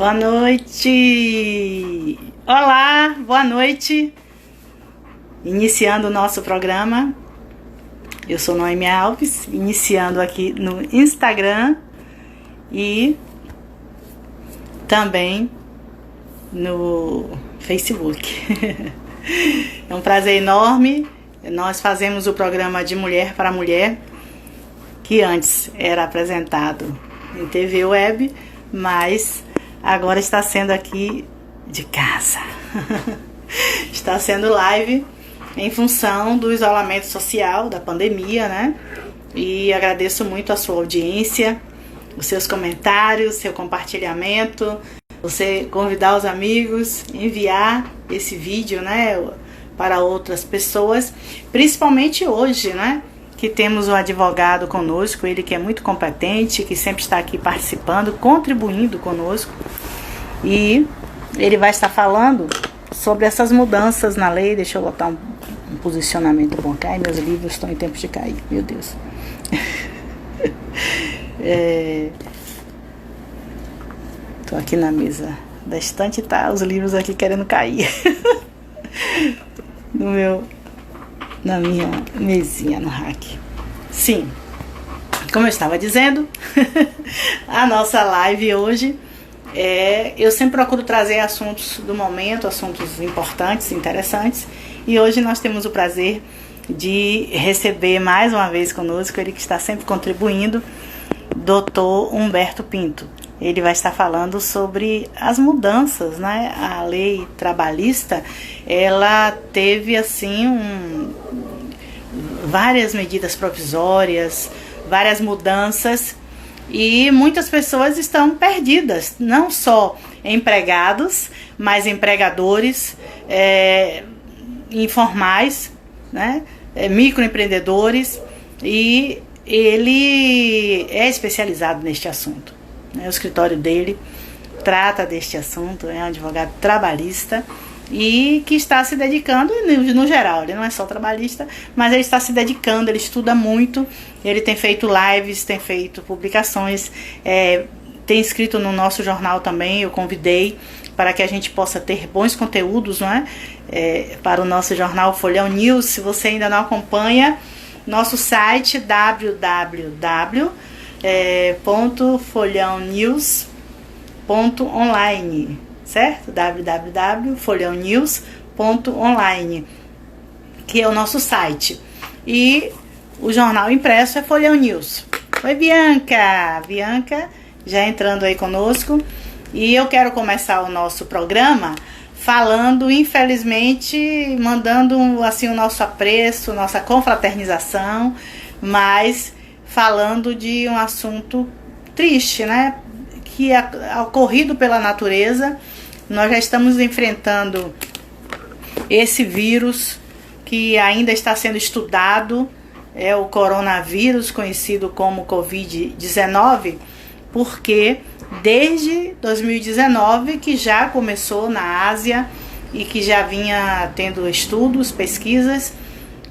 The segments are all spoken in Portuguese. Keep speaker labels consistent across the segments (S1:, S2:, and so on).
S1: Boa noite! Olá, boa noite! Iniciando o nosso programa, eu sou Noemi Alves, iniciando aqui no Instagram e também no Facebook. É um prazer enorme. Nós fazemos o programa de Mulher para Mulher, que antes era apresentado em TV Web, mas agora está sendo aqui de casa. Está sendo live em função do isolamento social, da pandemia, né? E agradeço muito a sua audiência, os seus comentários, seu compartilhamento, você convidar os amigos, enviar esse vídeo, né, para outras pessoas, principalmente hoje, né, que temos o advogado conosco, ele que é muito competente, que sempre está aqui participando, contribuindo conosco, e ele vai estar falando sobre essas mudanças na lei. Deixa eu botar um posicionamento bom. Ai, meus livros estão em tempo de cair, meu Deus. Tô aqui na mesa da estante e tá os livros aqui querendo cair. Na minha mesinha no rack. Sim, como eu estava dizendo, a nossa live hoje eu sempre procuro trazer assuntos do momento, assuntos importantes, interessantes, e hoje nós temos o prazer de receber mais uma vez conosco, ele que está sempre contribuindo, Dr. Humberto Pinto. Ele vai estar falando sobre as mudanças, né? A lei trabalhista, ela teve assim várias medidas provisórias, várias mudanças, e muitas pessoas estão perdidas, não só empregados, mas empregadores, informais, né? Microempreendedores, e ele é especializado neste assunto. O escritório dele trata deste assunto, é um advogado trabalhista e que está se dedicando, no geral, ele não é só trabalhista, mas ele está se dedicando, ele estuda muito, ele tem feito lives, tem feito publicações, tem escrito no nosso jornal também. Eu convidei para que a gente possa ter bons conteúdos, não é? Para o nosso jornal Folhão News. Se você ainda não acompanha, nosso site www.folhãonews.online, certo? www.folhãonews.online, que é o nosso site. E o jornal impresso é Folhão News. Oi, Bianca! Bianca já entrando aí conosco. E eu quero começar o nosso programa falando, infelizmente, mandando assim o nosso apreço, nossa confraternização, mas falando de um assunto triste, né? Que é ocorrido pela natureza. Nós já estamos enfrentando esse vírus que ainda está sendo estudado, é o coronavírus, conhecido como Covid-19, porque desde 2019 que já começou na Ásia e que já vinha tendo estudos, pesquisas,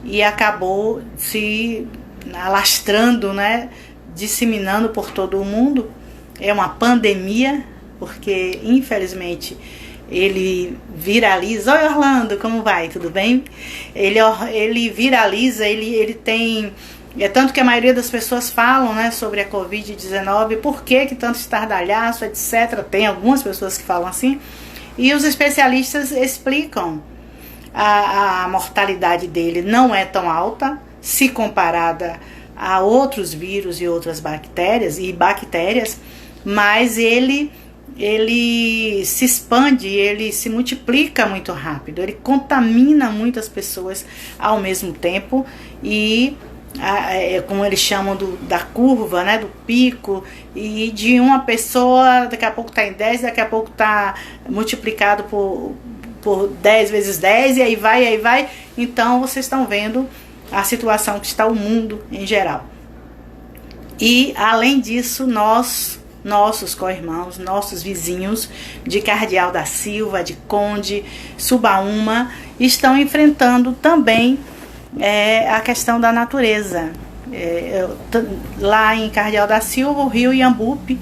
S1: e acabou se alastrando, né, disseminando por todo o mundo. É uma pandemia, porque infelizmente ele viraliza. Oi, Orlando, como vai? Tudo bem? Ele viraliza, ele tem... tanto que a maioria das pessoas falam, né, sobre a Covid-19, por que tanto estardalhaço, etc. Tem algumas pessoas que falam assim, e os especialistas explicam a mortalidade dele não é tão alta se comparada a outros vírus e outras bactérias, mas ele se expande, ele se multiplica muito rápido, ele contamina muitas pessoas ao mesmo tempo, e como eles chamam da curva, né, do pico, e de uma pessoa daqui a pouco está em 10, daqui a pouco está multiplicado por 10 vezes 10, e aí vai. Então vocês estão vendo a situação que está o mundo em geral. E além disso, nossos co-irmãos, nossos vizinhos de Cardeal da Silva, de Conde, Subaúma, estão enfrentando também a questão da natureza. Lá em Cardeal da Silva, o rio Iambupe,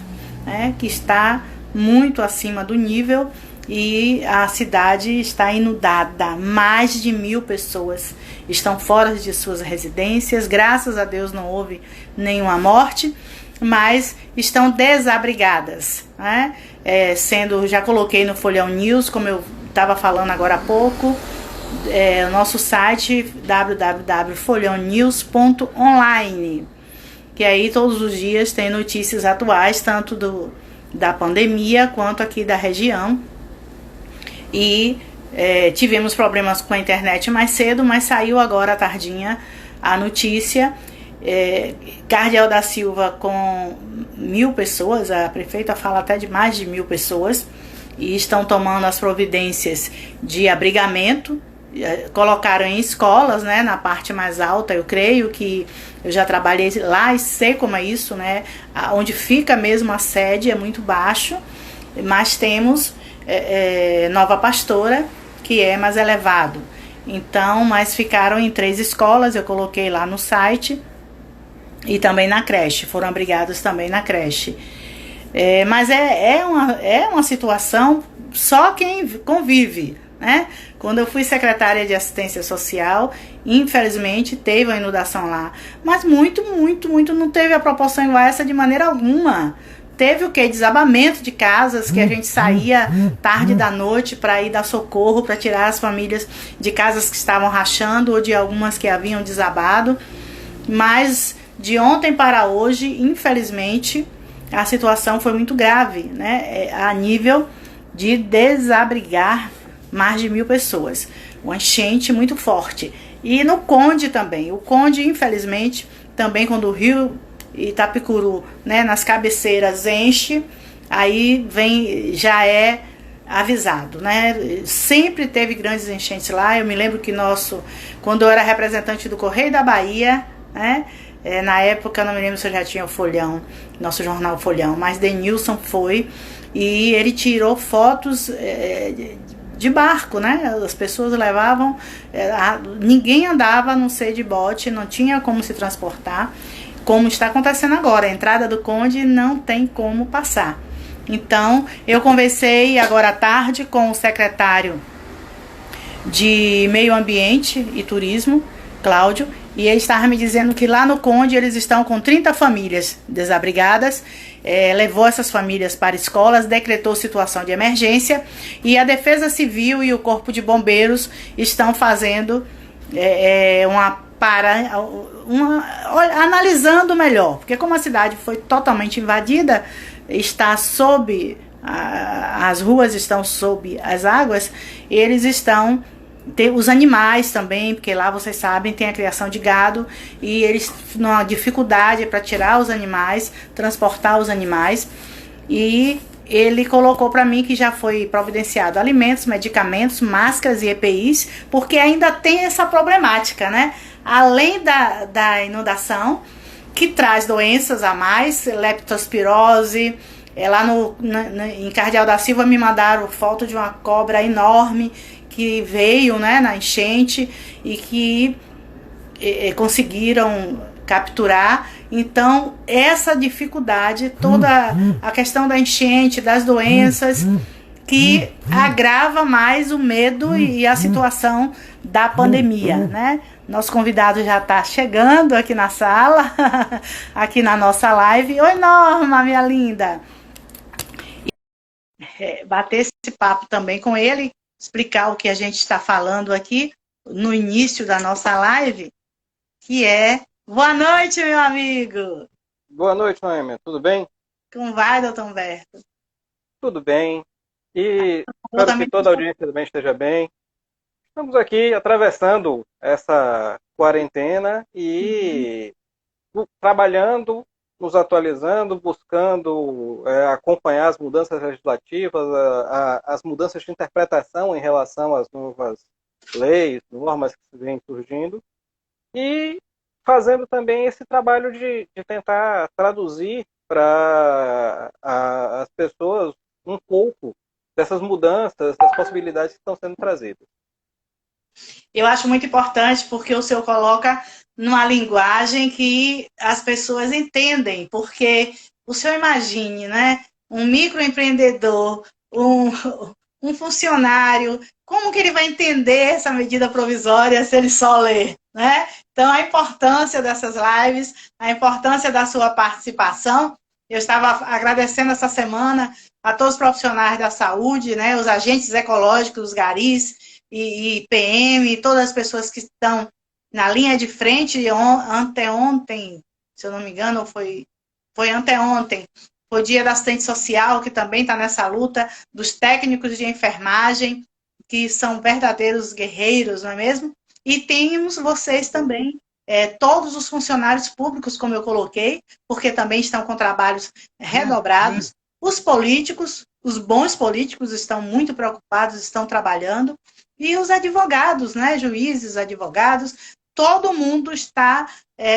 S1: que está muito acima do nível, e a cidade está inundada. Mais de 1.000 pessoas estão fora de suas residências. Graças a Deus não houve nenhuma morte, mas estão desabrigadas, né? Já coloquei no Folhão News, como eu estava falando agora há pouco, o nosso site www.folhãonews.online, que aí todos os dias tem notícias atuais, tanto da pandemia quanto aqui da região. E tivemos problemas com a internet mais cedo, mas saiu agora à tardinha a notícia. Cardeal da Silva com 1.000 pessoas, a prefeita fala até de mais de 1.000 pessoas, e estão tomando as providências de abrigamento. Colocaram em escolas, né, na parte mais alta. Eu creio que eu já trabalhei lá e sei como é isso, né? Onde fica mesmo a sede é muito baixo, mas temos Nova Pastora, que é mais elevado. Então, mas ficaram em 3 escolas, eu coloquei lá no site, e também na creche, foram abrigados também na creche. Mas é uma situação, só quem convive, né? Quando eu fui secretária de assistência social, infelizmente teve uma inundação lá, mas muito não teve a proporção igual a essa de maneira alguma. Teve o que? Desabamento de casas, que a gente saía tarde da noite para ir dar socorro, para tirar as famílias de casas que estavam rachando ou de algumas que haviam desabado. Mas de ontem para hoje, infelizmente, a situação foi muito grave, né? A nível de desabrigar mais de 1.000 pessoas. Uma enchente muito forte. E no Conde também. O Conde, infelizmente, também quando o rio Itapicuru, né, nas cabeceiras enche, aí já é avisado, né? Sempre teve grandes enchentes lá. Eu me lembro que quando eu era representante do Correio da Bahia, né, na época, não me lembro se eu já tinha o Folhão, nosso jornal Folhão, mas Denilson foi, e ele tirou fotos de barco, né? As pessoas levavam, ninguém andava a não ser de bote, não tinha como se transportar, como está acontecendo agora. A entrada do Conde não tem como passar. Então, eu conversei agora à tarde com o secretário de Meio Ambiente e Turismo, Cláudio, e ele estava me dizendo que lá no Conde eles estão com 30 famílias desabrigadas. Levou essas famílias para escolas, decretou situação de emergência, e a Defesa Civil e o Corpo de Bombeiros estão fazendo analisando melhor, porque como a cidade foi totalmente invadida, está as ruas estão sob as águas, eles estão os animais também, porque lá vocês sabem, tem a criação de gado, e eles numa dificuldade para tirar os animais, transportar os animais, e ele colocou para mim que já foi providenciado alimentos, medicamentos, máscaras e EPIs, porque ainda tem essa problemática, né? Além da inundação, que traz doenças a mais, leptospirose. Lá em Cardeal da Silva me mandaram foto de uma cobra enorme que veio, né, na enchente, e que conseguiram capturar. Então, essa dificuldade, toda a questão da enchente, das doenças, que agrava mais o medo e a situação da pandemia, né? Nosso convidado já está chegando aqui na sala, aqui na nossa live. Oi, Norma, minha linda. Bater esse papo também com ele, explicar o que a gente está falando aqui no início da nossa live, que é... Boa noite, meu amigo!
S2: Boa noite, Noêmia. Tudo bem?
S1: Como vai, doutor Humberto?
S2: Tudo bem. E espero que toda a audiência também esteja bem. Estamos aqui atravessando essa quarentena e trabalhando, nos atualizando, buscando acompanhar as mudanças legislativas, as mudanças de interpretação em relação às novas leis, normas que vêm surgindo, e fazendo também esse trabalho de tentar traduzir para as pessoas um pouco dessas mudanças, das possibilidades que estão sendo trazidas.
S1: Eu acho muito importante porque o senhor coloca numa linguagem que as pessoas entendem, porque o senhor imagine, né? um microempreendedor, um, um funcionário, como que ele vai entender essa medida provisória se ele só lê, né? Então, a importância dessas lives, a importância da sua participação. Eu estava agradecendo essa semana a todos os profissionais da saúde, né, os agentes ecológicos, os garis e PM, todas as pessoas que estão na linha de frente. Anteontem, se eu não me engano, foi anteontem, foi o dia da assistente social, que também está nessa luta, dos técnicos de enfermagem, que são verdadeiros guerreiros, não é mesmo? E temos vocês também, todos os funcionários públicos, como eu coloquei, porque também estão com trabalhos redobrados. Os políticos, os bons políticos estão muito preocupados, estão trabalhando. E os advogados, né, juízes, advogados, todo mundo está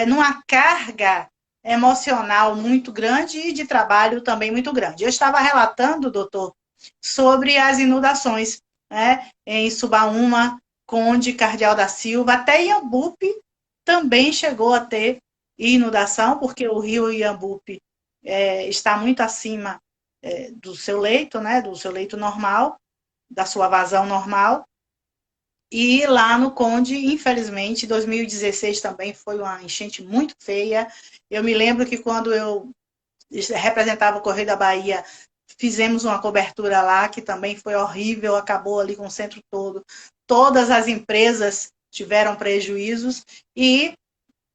S1: numa carga emocional muito grande e de trabalho também muito grande. Eu estava relatando, doutor, sobre as inundações, né, em Subaúma, Conde, Cardeal da Silva, até Iambupe também chegou a ter inundação, porque o rio Iambupe está muito acima do seu leito, né, do seu leito normal, da sua vazão normal. E lá no Conde, infelizmente, 2016 também foi uma enchente muito feia. Eu me lembro que quando eu representava o Correio da Bahia, fizemos uma cobertura lá que também foi horrível, acabou ali com o centro todo. Todas as empresas tiveram prejuízos e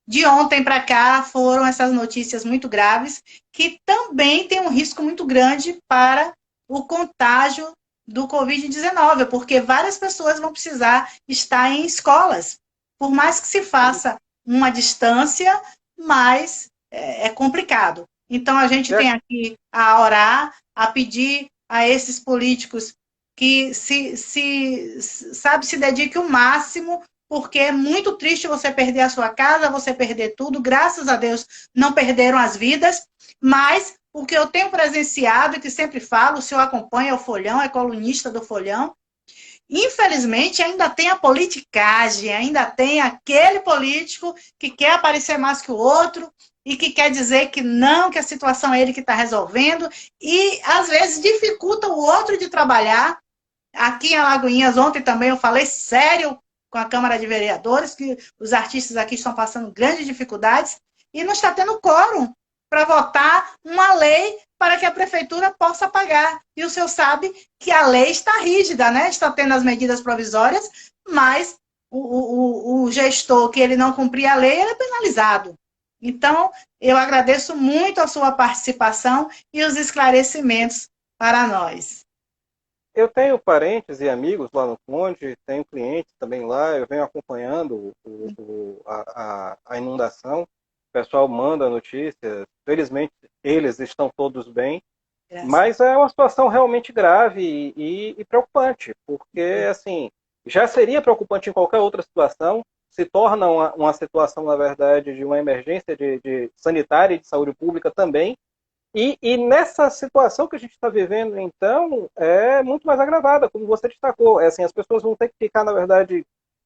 S1: de ontem para cá foram essas notícias muito graves que também tem um risco muito grande para o contágio do Covid-19, porque várias pessoas vão precisar estar em escolas. Por mais que se faça uma distância, mas é complicado. Então, a gente tem aqui a orar, a pedir a esses políticos que se dediquem o máximo, porque é muito triste você perder a sua casa, você perder tudo. Graças a Deus, não perderam as vidas, mas o que eu tenho presenciado e que sempre falo, o senhor acompanha o Folhão, é colunista do Folhão, infelizmente ainda tem a politicagem, ainda tem aquele político que quer aparecer mais que o outro e que quer dizer que não, que a situação é ele que está resolvendo e às vezes dificulta o outro de trabalhar. Aqui em Alagoinhas, ontem também eu falei sério com a Câmara de Vereadores, que os artistas aqui estão passando grandes dificuldades e não está tendo quórum para votar uma lei para que a prefeitura possa pagar. E o senhor sabe que a lei está rígida, né? Está tendo as medidas provisórias, mas o gestor que ele não cumprir a lei, ele é penalizado. Então, eu agradeço muito a sua participação e os esclarecimentos para nós.
S2: Eu tenho parentes e amigos lá no Conde, tenho clientes também lá, eu venho acompanhando a inundação, o pessoal manda notícias, felizmente eles estão todos bem, mas é uma situação realmente grave e preocupante, porque assim, já seria preocupante em qualquer outra situação, se torna uma situação, na verdade, de uma emergência de sanitária e de saúde pública também. E nessa situação que a gente está vivendo, então, é muito mais agravada, como você destacou. É assim, as pessoas vão ter que ficar, na verdade,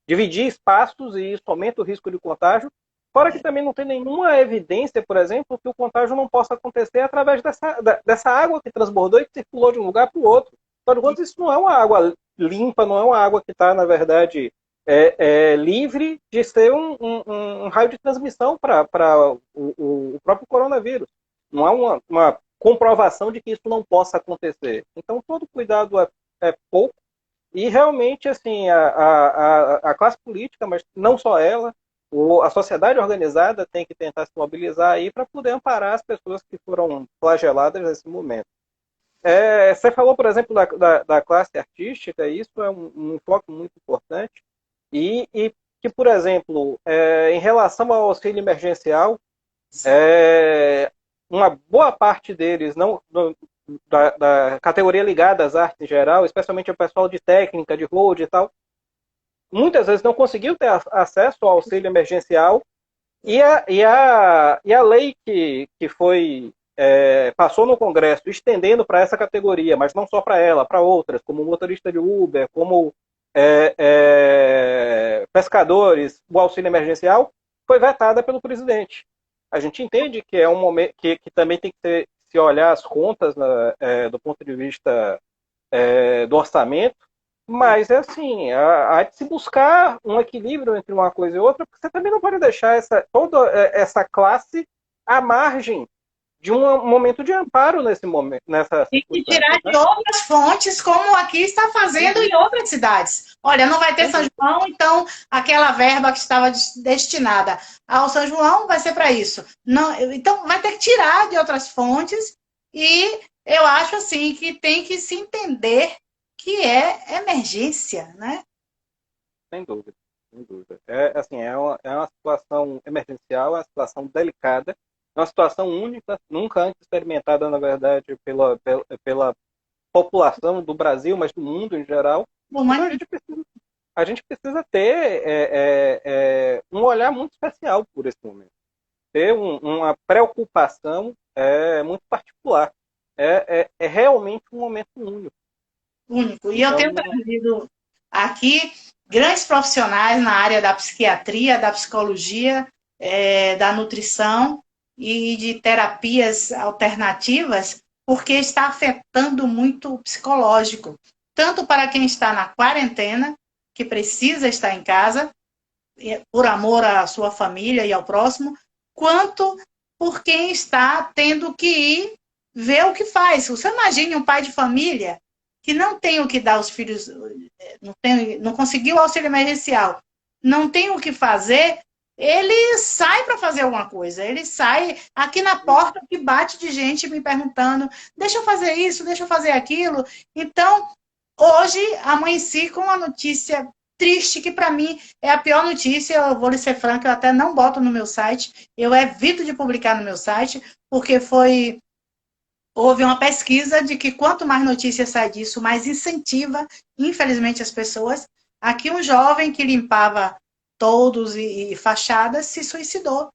S2: dividir espaços e isso aumenta o risco de contágio. Fora que também não tem nenhuma evidência, por exemplo, que o contágio não possa acontecer através dessa água que transbordou e que circulou de um lugar para o outro. Afinal de contas, isso não é uma água limpa, não é uma água que está, na verdade, livre de ser um raio de transmissão para o próprio coronavírus. Não há uma comprovação de que isso não possa acontecer. Então, todo cuidado é pouco. E, realmente, assim, a classe política, mas não só ela, a sociedade organizada tem que tentar se mobilizar aí para poder amparar as pessoas que foram flageladas nesse momento. Você falou, por exemplo, da classe artística, e isso é um foco muito importante. E que, por exemplo, em relação ao auxílio emergencial, uma boa parte deles, da categoria ligada às artes em geral, especialmente o pessoal de técnica, de hold e tal, muitas vezes não conseguiu ter acesso ao auxílio emergencial e a lei que passou no Congresso estendendo para essa categoria, mas não só para ela, para outras, como motorista de Uber, como pescadores, o auxílio emergencial, foi vetada pelo presidente. A gente entende que é um momento que também tem que se olhar as contas do ponto de vista do orçamento, mas é assim, há de se buscar um equilíbrio entre uma coisa e outra, porque você também não pode deixar toda essa classe à margem de um momento de amparo nesse momento, nessa
S1: Tem que
S2: circunstância,
S1: tirar
S2: né?
S1: de outras fontes, como aqui está fazendo em outras cidades. Olha, não vai ter São João, então aquela verba que estava destinada ao São João vai ser para isso. Não, então vai ter que tirar de outras fontes e eu acho assim que tem que se entender que é emergência, né?
S2: Sem dúvida, sem dúvida. Assim, é uma situação emergencial, é uma situação delicada, é uma situação única, nunca antes experimentada, na verdade, pela população do Brasil, mas do mundo em geral. Então a gente precisa ter um olhar muito especial por esse momento. Ter uma preocupação muito particular. É realmente um momento único.
S1: Único. E eu tenho trazido aqui grandes profissionais na área da psiquiatria, da psicologia, da nutrição e de terapias alternativas, porque está afetando muito o psicológico, tanto para quem está na quarentena, que precisa estar em casa, por amor à sua família e ao próximo, quanto por quem está tendo que ir ver o que faz. Você imagine um pai de família que não tem o que dar aos filhos, não conseguiu o auxílio emergencial, não tem o que fazer, ele sai para fazer alguma coisa. Ele sai aqui na porta que bate de gente me perguntando: deixa eu fazer isso, deixa eu fazer aquilo. Então, hoje, amanheci com uma notícia triste, que para mim é a pior notícia. Eu vou lhe ser franca, eu até não boto no meu site, eu evito de publicar no meu site, porque houve uma pesquisa de que quanto mais notícias sai disso, mais incentiva, infelizmente, as pessoas. Aqui um jovem que limpava toldos e fachadas se suicidou.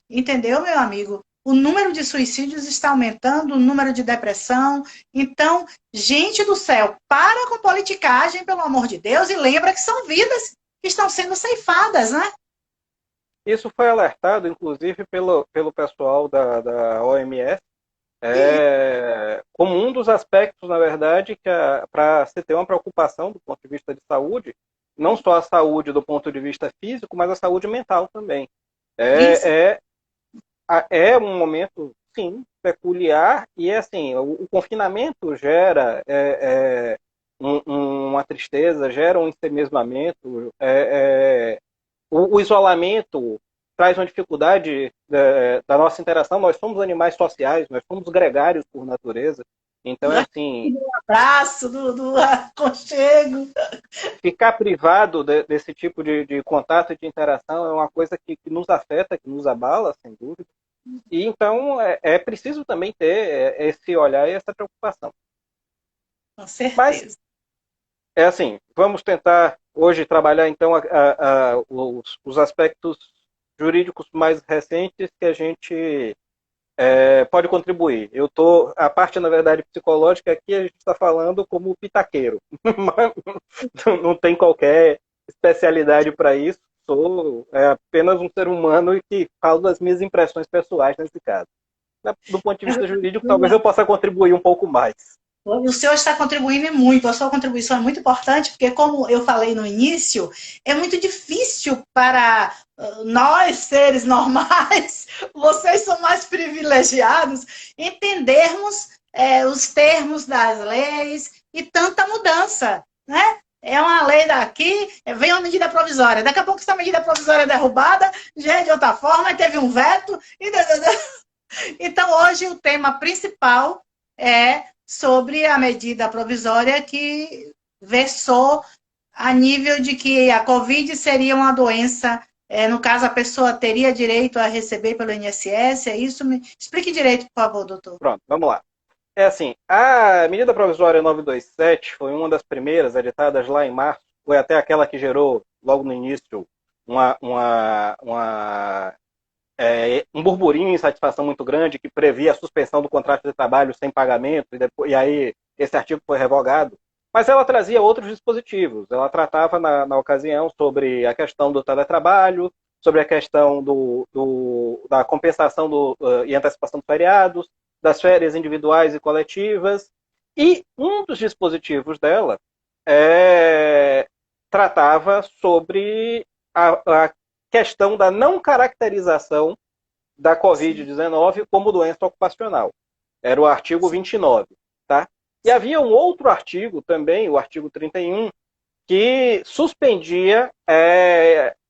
S1: Entendeu, meu amigo? O número de suicídios está aumentando, o número de depressão. Então, gente do céu, para com politicagem, pelo amor de Deus, e lembra que são vidas que estão sendo ceifadas, né?
S2: Isso foi alertado, inclusive, pelo pessoal da OMS, como um dos aspectos, na verdade, que para se ter uma preocupação do ponto de vista de saúde, não só a saúde do ponto de vista físico, mas a saúde mental também. É um momento, sim, peculiar, e assim, o confinamento gera uma tristeza, gera um ensimesmamento, o isolamento traz uma dificuldade da nossa interação. Nós somos animais sociais, nós somos gregários por natureza. Então, é assim...
S1: Do abraço, do aconchego.
S2: Ficar privado desse tipo de contato e de interação é uma coisa que nos afeta, que nos abala, sem dúvida. E então é preciso também ter esse olhar e essa preocupação.
S1: Com certeza.
S2: Mas, é assim, vamos tentar hoje trabalhar então os aspectos jurídicos mais recentes que a gente pode contribuir. A parte, na verdade, psicológica aqui a gente está falando como pitaqueiro. Não tem qualquer especialidade para isso. Sou apenas um ser humano e que falo das minhas impressões pessoais nesse caso. Do ponto de vista jurídico, talvez eu possa contribuir um pouco mais.
S1: O senhor está contribuindo muito, a sua contribuição é muito importante, porque, como eu falei no início, é muito difícil para nós, seres normais, vocês são mais privilegiados, entendermos os termos das leis e tanta mudança, né? É uma lei daqui, vem uma medida provisória, daqui a pouco essa medida provisória é derrubada, já é de outra forma, teve um veto. Então, hoje, o tema principal é sobre a medida provisória que versou a nível de que a Covid seria uma doença, no caso, a pessoa teria direito a receber pelo INSS, é isso? Me explique direito, por favor, doutor.
S2: Pronto, vamos lá. É assim, a medida provisória 927 foi uma das primeiras editadas lá em março, foi até aquela que gerou, logo no início, um burburinho e insatisfação muito grande, que previa a suspensão do contrato de trabalho sem pagamento, e aí esse artigo foi revogado. Mas ela trazia outros dispositivos. Ela tratava, na ocasião, sobre a questão do teletrabalho, sobre a questão da compensação e antecipação dos feriados, das férias individuais e coletivas, e um dos dispositivos dela tratava sobre a questão da não caracterização da Covid-19 como doença ocupacional. Era o artigo 29, tá? E havia um outro artigo também, o artigo 31, que suspendia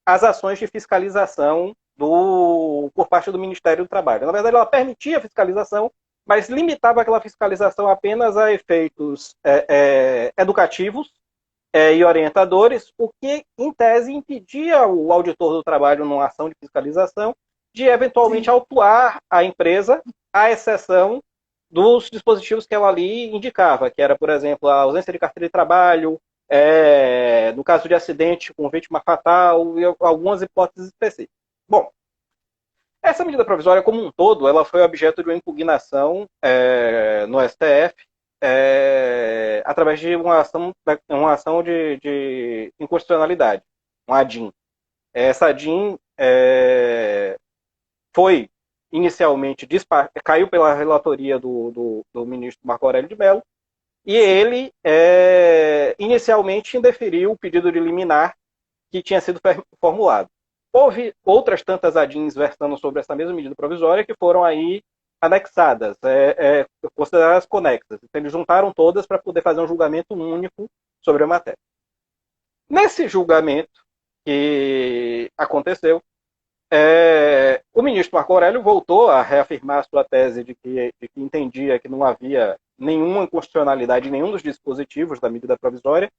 S2: as ações de fiscalização por parte do Ministério do Trabalho. Na verdade, ela permitia a fiscalização, mas limitava aquela fiscalização apenas a efeitos educativos e orientadores, o que, em tese, impedia o auditor do trabalho, numa ação de fiscalização, de eventualmente autuar a empresa, à exceção dos dispositivos que ela ali indicava, que era, por exemplo, a ausência de carteira de trabalho, no caso de acidente com vítima fatal, e algumas hipóteses específicas. Bom, essa medida provisória como um todo, ela foi objeto de uma impugnação no STF, através de uma ação de inconstitucionalidade, uma ADIM. Essa ADIM foi inicialmente caiu pela relatoria do ministro Marco Aurélio de Mello, e ele inicialmente indeferiu o pedido de liminar que tinha sido formulado. Houve outras tantas ADIMs versando sobre essa mesma medida provisória que foram aí anexadas, consideradas conexas. Então, eles juntaram todas para poder fazer um julgamento único sobre a matéria. Nesse julgamento que aconteceu, o ministro Marco Aurélio voltou a reafirmar a sua tese de que entendia que não havia nenhuma inconstitucionalidade em nenhum dos dispositivos da medida provisória.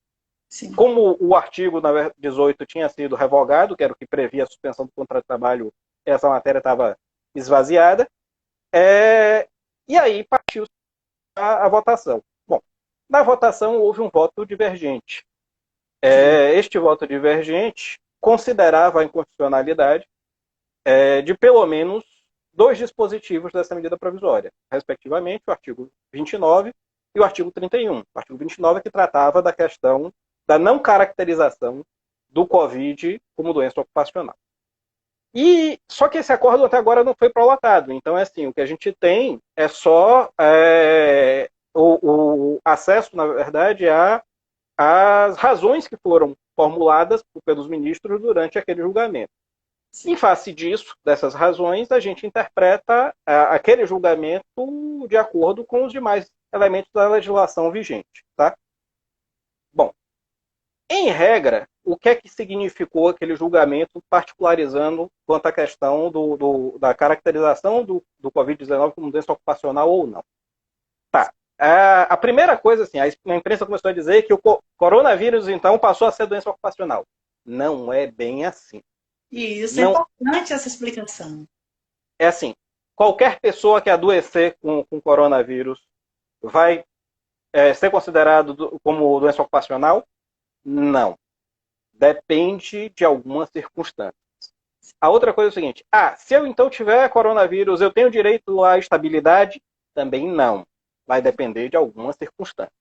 S2: Sim. Como o artigo 18 tinha sido revogado, que era o que previa a suspensão do contrato de trabalho, essa matéria estava esvaziada. E aí partiu a votação. Bom, na votação houve um voto divergente. Este voto divergente considerava a inconstitucionalidade de pelo menos 2 dispositivos dessa medida provisória, respectivamente o artigo 29 e o artigo 31. O artigo 29 que tratava da questão da não caracterização do Covid como doença ocupacional. Só que esse acordo até agora não foi prolongado. Então, assim, o que a gente tem é só o acesso, na verdade, às razões que foram formuladas pelos ministros durante aquele julgamento. Em face disso, dessas razões, a gente interpreta aquele julgamento de acordo com os demais elementos da legislação vigente. Tá? Bom, em regra, o que é que significou aquele julgamento particularizando quanto à questão da caracterização do Covid-19 como doença ocupacional ou não? Tá. A primeira coisa, assim, a imprensa começou a dizer que o coronavírus, então, passou a ser doença ocupacional. Não é bem assim.
S1: Isso, é importante essa explicação.
S2: É assim, qualquer pessoa que adoecer com coronavírus vai ser considerado como doença ocupacional? Não. Depende de algumas circunstâncias. A outra coisa é o seguinte, se eu então tiver coronavírus, eu tenho direito à estabilidade? Também não. Vai depender de algumas circunstâncias.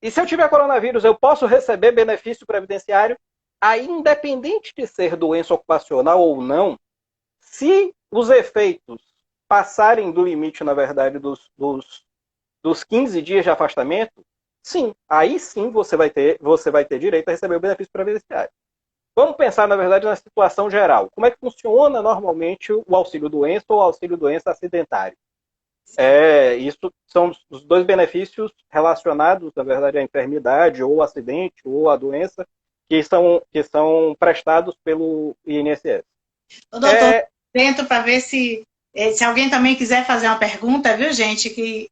S2: E se eu tiver coronavírus, eu posso receber benefício previdenciário? Aí, independente de ser doença ocupacional ou não, se os efeitos passarem do limite, na verdade, dos 15 dias de afastamento, sim, aí sim você vai ter direito a receber o benefício previdenciário. Vamos pensar, na verdade, na situação geral. Como é que funciona normalmente o auxílio-doença ou o auxílio-doença acidentário? Isso são os 2 benefícios relacionados, na verdade, à enfermidade, ou acidente, ou à doença, que são prestados pelo INSS.
S1: Doutor, dentro para ver se alguém também quiser fazer uma pergunta, viu, gente? Que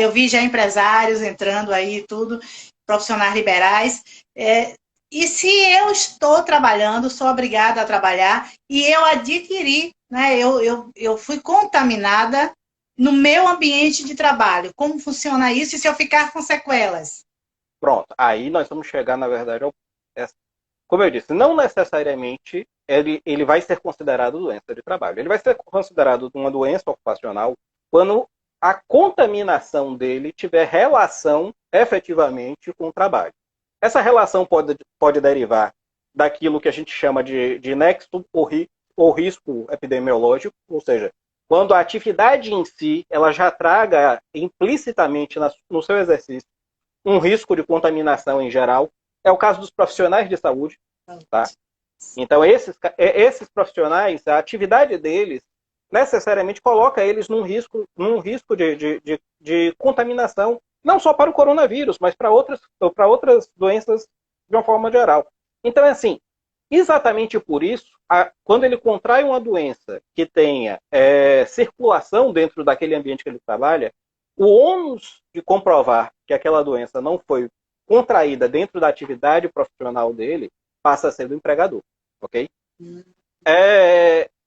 S1: eu vi já empresários entrando aí, tudo, profissionais liberais. E se eu estou trabalhando, sou obrigada a trabalhar, e eu adquiri, né? Eu fui contaminada no meu ambiente de trabalho. Como funciona isso e se eu ficar com sequelas?
S2: Pronto, aí nós vamos chegar, na verdade, como eu disse, não necessariamente ele vai ser considerado doença de trabalho. Ele vai ser considerado uma doença ocupacional quando a contaminação dele tiver relação efetivamente com o trabalho. Essa relação pode derivar daquilo que a gente chama de nexo ou risco epidemiológico, ou seja, quando a atividade em si, ela já traga implicitamente no seu exercício um risco de contaminação em geral. É o caso dos profissionais de saúde, tá? Então, esses profissionais, a atividade deles necessariamente coloca eles num risco de contaminação, não só para o coronavírus, mas para outras doenças de uma forma geral. Então, é assim, exatamente por isso, quando ele contrai uma doença que tenha circulação dentro daquele ambiente que ele trabalha, o ônus de comprovar que aquela doença não foi contraída dentro da atividade profissional dele passa a ser do empregador, ok?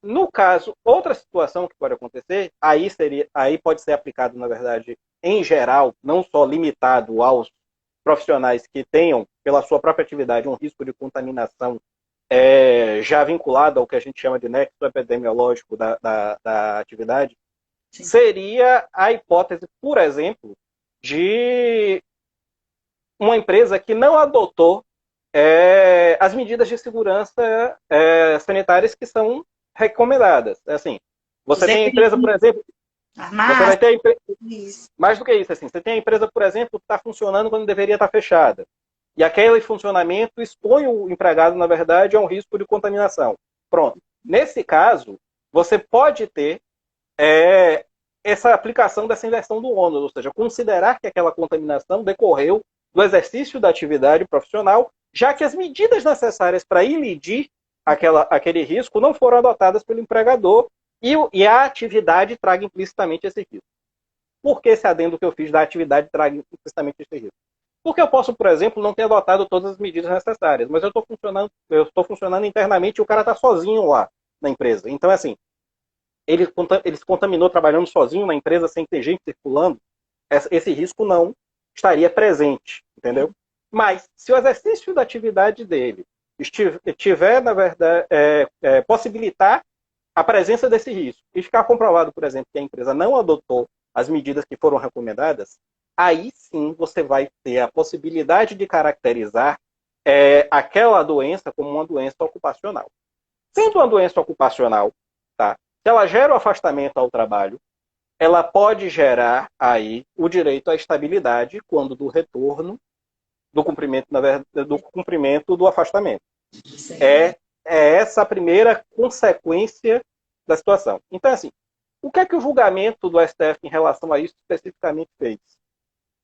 S2: No caso, outra situação que pode acontecer, aí pode ser aplicado, na verdade, em geral, não só limitado aos profissionais que tenham, pela sua própria atividade, um risco de contaminação já vinculado ao que a gente chama de nexo epidemiológico da atividade, sim, seria a hipótese, por exemplo, de uma empresa que não adotou as medidas de segurança sanitárias que são recomendadas. Assim, você tem a empresa, por exemplo, você vai ter mais do que isso, assim, você tem a empresa, por exemplo, que está funcionando quando deveria estar fechada. E aquele funcionamento expõe o empregado, na verdade, a um risco de contaminação. Pronto. Nesse caso, você pode ter essa aplicação dessa inversão do ônus, ou seja, considerar que aquela contaminação decorreu do exercício da atividade profissional, já que as medidas necessárias para impedir aquele risco não foram adotadas pelo empregador e a atividade traga implicitamente esse risco. Por que esse adendo que eu fiz da atividade traga implicitamente esse risco? Porque eu posso, por exemplo, não ter adotado todas as medidas necessárias, mas eu estou funcionando internamente e o cara está sozinho lá na empresa. Então, assim, ele se contaminou trabalhando sozinho na empresa sem ter gente circulando, esse risco não estaria presente, entendeu? Mas, se o exercício da atividade dele tiver, na verdade, possibilitar a presença desse risco e ficar comprovado, por exemplo, que a empresa não adotou as medidas que foram recomendadas, aí sim você vai ter a possibilidade de caracterizar aquela doença como uma doença ocupacional. Sendo uma doença ocupacional, tá? Se ela gera o afastamento ao trabalho, ela pode gerar aí o direito à estabilidade quando do retorno do cumprimento do afastamento. É essa a primeira consequência da situação. Então, assim, o que é que o julgamento do STF em relação a isso especificamente fez?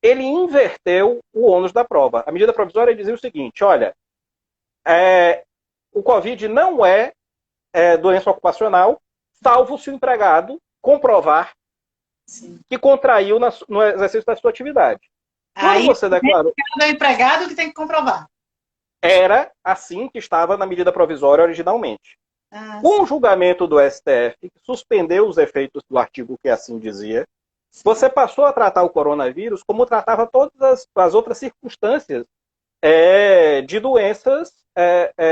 S2: Ele inverteu o ônus da prova. A medida provisória dizia o seguinte, olha, o Covid não é doença ocupacional, salvo se o empregado comprovar, sim, que contraiu no exercício da sua atividade.
S1: Aí você declarou, é o empregado que tem que comprovar.
S2: Era assim que estava na medida provisória originalmente. Com o julgamento do STF, que suspendeu os efeitos do artigo que assim dizia, sim, você passou a tratar o coronavírus como tratava todas as outras circunstâncias de doenças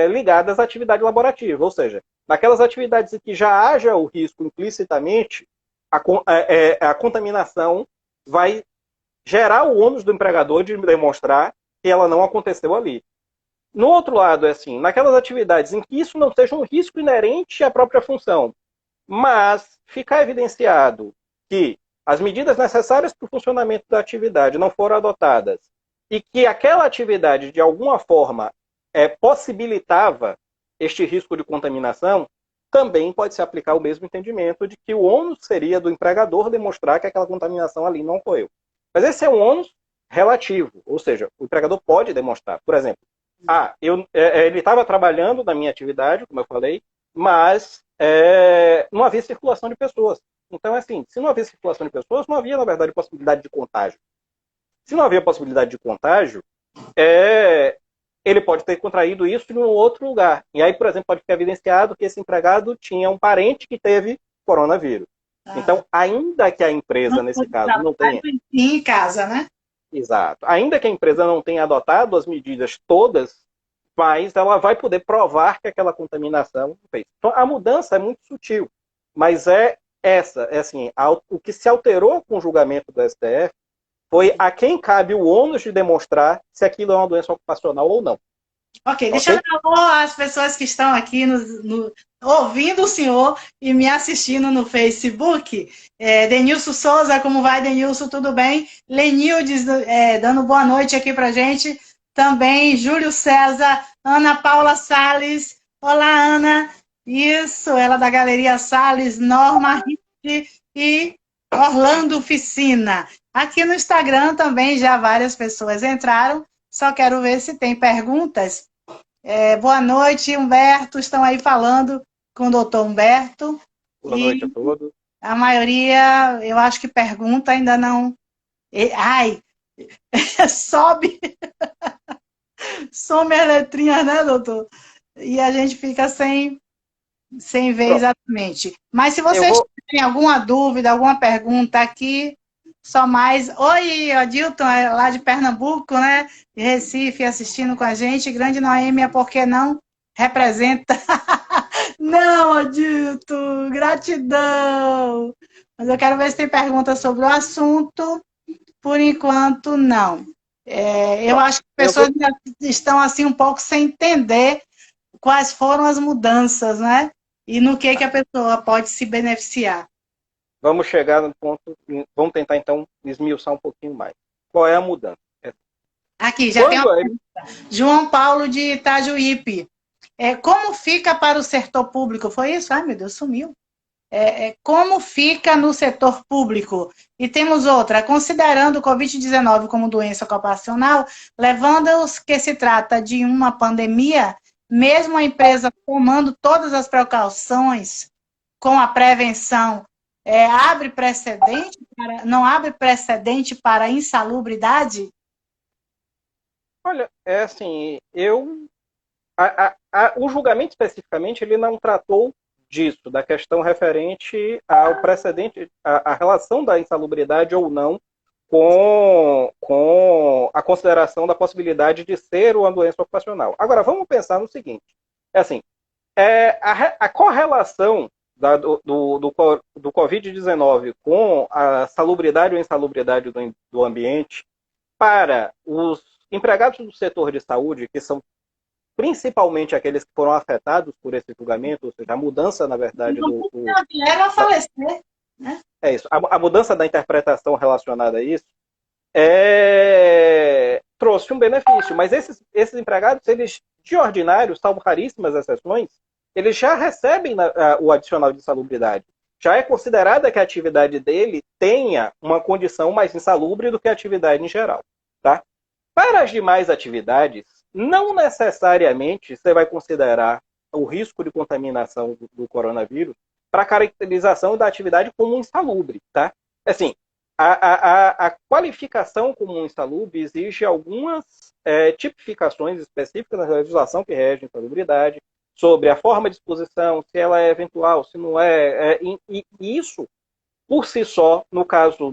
S2: ligadas à atividade laborativa. Ou seja, naquelas atividades em que já haja o risco implicitamente, a contaminação vai gerar o ônus do empregador de demonstrar que ela não aconteceu ali. No outro lado, assim, naquelas atividades em que isso não seja um risco inerente à própria função, mas ficar evidenciado que as medidas necessárias para o funcionamento da atividade não foram adotadas e que aquela atividade, de alguma forma, possibilitava este risco de contaminação, também pode se aplicar o mesmo entendimento de que o ônus seria do empregador demonstrar que aquela contaminação ali não ocorreu. Mas esse é um ônus relativo, ou seja, o empregador pode demonstrar. Por exemplo, ele estava trabalhando na minha atividade, como eu falei, mas não havia circulação de pessoas. Então, assim, se não havia circulação de pessoas, não havia, na verdade, possibilidade de contágio. Se não havia possibilidade de contágio, ele pode ter contraído isso em um outro lugar. E aí, por exemplo, pode ficar evidenciado que esse empregado tinha um parente que teve coronavírus. Então, ainda que a empresa, nesse caso, não tenha...
S1: Em casa, né?
S2: Exato. Ainda que a empresa não tenha adotado as medidas todas, mas ela vai poder provar que aquela contaminação fez. Então, a mudança é muito sutil, mas o que se alterou com o julgamento do STF foi a quem cabe o ônus de demonstrar se aquilo é uma doença ocupacional ou não.
S1: Ok, deixa eu dar alô às pessoas que estão aqui ouvindo o senhor e me assistindo no Facebook. Denilson Souza, como vai, Denilson? Tudo bem? Lenildes, dando boa noite aqui pra gente. Também Júlio César, Ana Paula Salles. Olá, Ana. Isso, ela da Galeria Salles, Norma Ritt e Orlando Oficina. Aqui no Instagram também já várias pessoas entraram. Só quero ver se tem perguntas. Boa noite, Humberto. Estão aí falando com o doutor Humberto.
S2: Boa noite a todos.
S1: A maioria, eu acho que pergunta, ainda não. Ai, sobe. Some as letrinhas, né, doutor? E a gente fica sem ver exatamente. Mas se vocês têm alguma dúvida, alguma pergunta aqui, só mais. Oi, Adilton, lá de Pernambuco, né? De Recife, assistindo com a gente. Grande Noêmia, por que não? Representa. Não, Adilton, gratidão. Mas eu quero ver se tem perguntas sobre o assunto. Por enquanto, não. Eu acho que as pessoas estão assim um pouco sem entender quais foram as mudanças, né? E no que a pessoa pode se beneficiar.
S2: Vamos chegar no ponto, vamos tentar então esmiuçar um pouquinho mais. Qual é a mudança?
S1: Aqui, já tem uma pergunta. João Paulo de Itajuípe. Como fica para o setor público? Foi isso? Ai, meu Deus, sumiu. Como fica no setor público? E temos outra, considerando o Covid-19 como doença ocupacional, levando-os que se trata de uma pandemia, mesmo a empresa tomando todas as precauções com a prevenção, não abre precedente para insalubridade?
S2: Olha, assim, o julgamento especificamente, ele não tratou disso, da questão referente ao precedente, a relação da insalubridade ou não com a consideração da possibilidade de ser uma doença ocupacional. Agora, vamos pensar no seguinte, a correlação do Covid-19 com a salubridade ou insalubridade do ambiente para os empregados do setor de saúde, que são principalmente aqueles que foram afetados por esse julgamento, ou seja, a mudança, na verdade,
S1: vieram a falecer, né?
S2: É isso. A mudança da interpretação relacionada a isso trouxe um benefício, mas esses empregados, eles, de ordinário, salvo raríssimas exceções, eles já recebem o adicional de insalubridade. Já é considerada que a atividade dele tenha uma condição mais insalubre do que a atividade em geral. Tá? Para as demais atividades, não necessariamente você vai considerar o risco de contaminação do coronavírus para a caracterização da atividade como insalubre. Tá? Assim, a qualificação como insalubre exige algumas tipificações específicas na legislação que rege a insalubridade, sobre a forma de exposição, se ela é eventual, se não é. E isso, por si só, no caso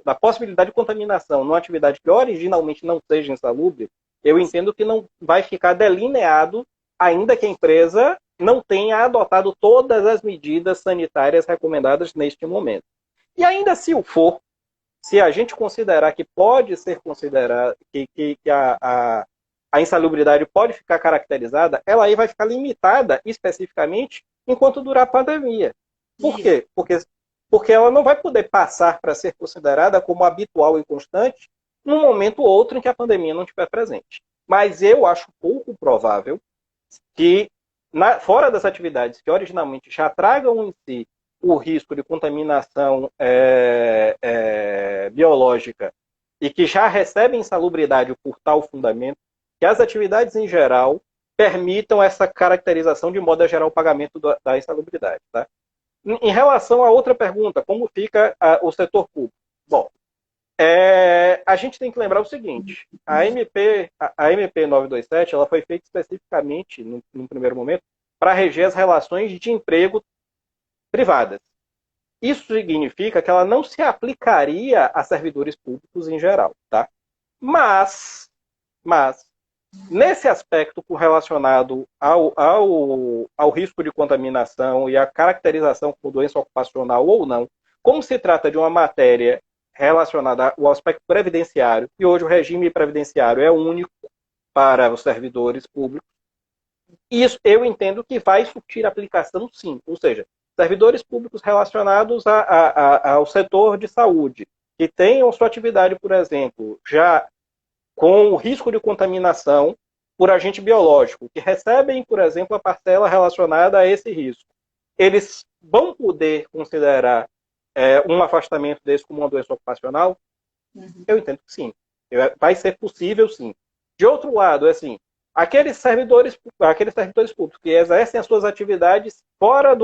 S2: da possibilidade de contaminação numa atividade que originalmente não seja insalubre, eu entendo que não vai ficar delineado, ainda que a empresa não tenha adotado todas as medidas sanitárias recomendadas neste momento. E ainda se o for, se a gente considerar que pode ser considerado, que a insalubridade pode ficar caracterizada, ela aí vai ficar limitada especificamente enquanto durar a pandemia. Por quê? Porque ela não vai poder passar para ser considerada como habitual e constante num momento ou outro em que a pandemia não estiver presente. Mas eu acho pouco provável que, fora das atividades que originalmente já tragam em si o risco de contaminação biológica e que já recebem insalubridade por tal fundamento, que as atividades em geral permitam essa caracterização de modo a gerar o pagamento da insalubridade. Tá? Em relação a outra pergunta, como fica o setor público? Bom, a gente tem que lembrar o seguinte, a MP 927 ela foi feita especificamente, no primeiro momento, para reger as relações de emprego privadas. Isso significa que ela não se aplicaria a servidores públicos em geral. Tá? Mas nesse aspecto relacionado ao risco de contaminação e a caracterização como doença ocupacional ou não, como se trata de uma matéria relacionada ao aspecto previdenciário, e hoje o regime previdenciário é único para os servidores públicos, Isso eu entendo que vai surtir aplicação, sim. Ou seja, servidores públicos relacionados ao setor de saúde, que tenham sua atividade, por exemplo, já com o risco de contaminação por agente biológico, que recebem, por exemplo, a parcela relacionada a esse risco. Eles vão poder considerar um afastamento desse como uma doença ocupacional?
S1: Uhum.
S2: Eu entendo que sim. Vai ser possível, sim. De outro lado, assim, aqueles servidores públicos que exercem as suas atividades fora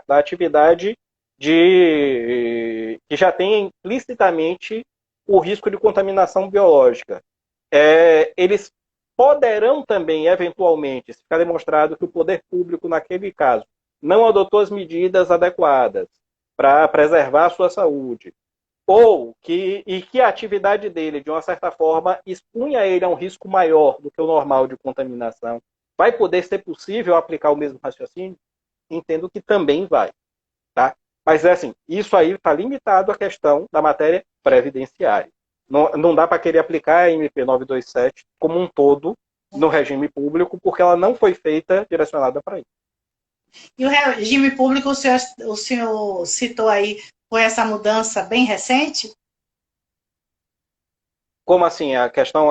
S2: da atividade que já tem implicitamente o risco de contaminação biológica. Eles poderão também, eventualmente, se ficar demonstrado que o poder público, naquele caso, não adotou as medidas adequadas para preservar a sua saúde, ou que a atividade dele, de uma certa forma, expunha ele a um risco maior do que o normal de contaminação, vai poder ser possível aplicar o mesmo raciocínio? Entendo que também vai. Tá? Mas é assim, isso aí está limitado à questão da matéria previdenciária. Não dá para querer aplicar a MP 927 como um todo no regime público, porque ela não foi feita direcionada para isso.
S1: E o regime público, o senhor citou aí, foi essa mudança bem recente?
S2: Como assim? A questão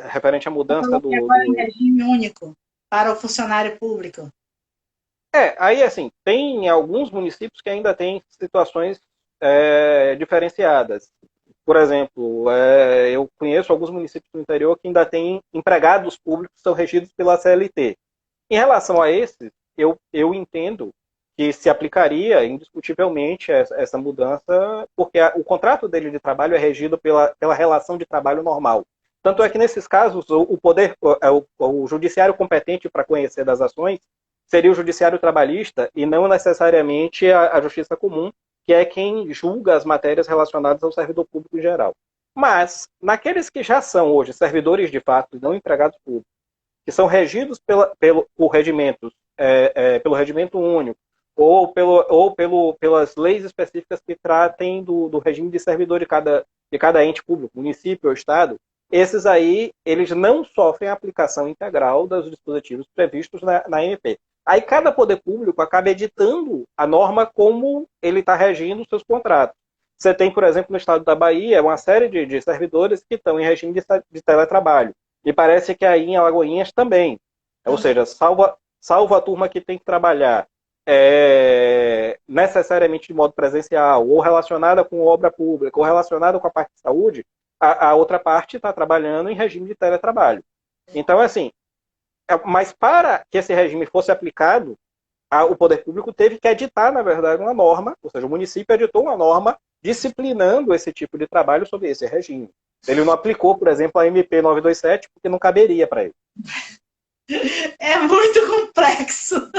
S2: referente à mudança
S1: Agora em regime único para o funcionário público.
S2: Aí assim, tem alguns municípios que ainda têm situações diferenciadas. Por exemplo, eu conheço alguns municípios do interior que ainda têm empregados públicos que são regidos pela CLT. Em relação a esses, eu entendo que se aplicaria indiscutivelmente essa mudança, porque o contrato dele de trabalho é regido pela relação de trabalho normal. Tanto é que, nesses casos, o judiciário competente para conhecer das ações seria o judiciário trabalhista e não necessariamente a justiça comum, que é quem julga as matérias relacionadas ao servidor público em geral. Mas, naqueles que já são hoje servidores de fato e não empregados públicos, que são regidos por regimentos, pelo regimento único, ou pelas leis específicas que tratem do regime de servidor de cada ente público, município ou estado, esses aí, eles não sofrem a aplicação integral dos dispositivos previstos na MP. Aí cada poder público acaba editando a norma como ele está regindo os seus contratos. Você tem, por exemplo, no estado da Bahia, uma série de servidores que estão em regime de teletrabalho. E parece que aí em Alagoinhas também. Ou seja, salvo a turma que tem que trabalhar necessariamente de modo presencial, ou relacionada com obra pública, ou relacionada com a parte de saúde, a outra parte está trabalhando em regime de teletrabalho. Então, assim, mas para que esse regime fosse aplicado, o poder público teve que editar, na verdade, uma norma, ou seja, o município editou uma norma disciplinando esse tipo de trabalho sob esse regime. Ele não aplicou, por exemplo, a MP 927, porque não caberia para ele.
S1: É muito complexo.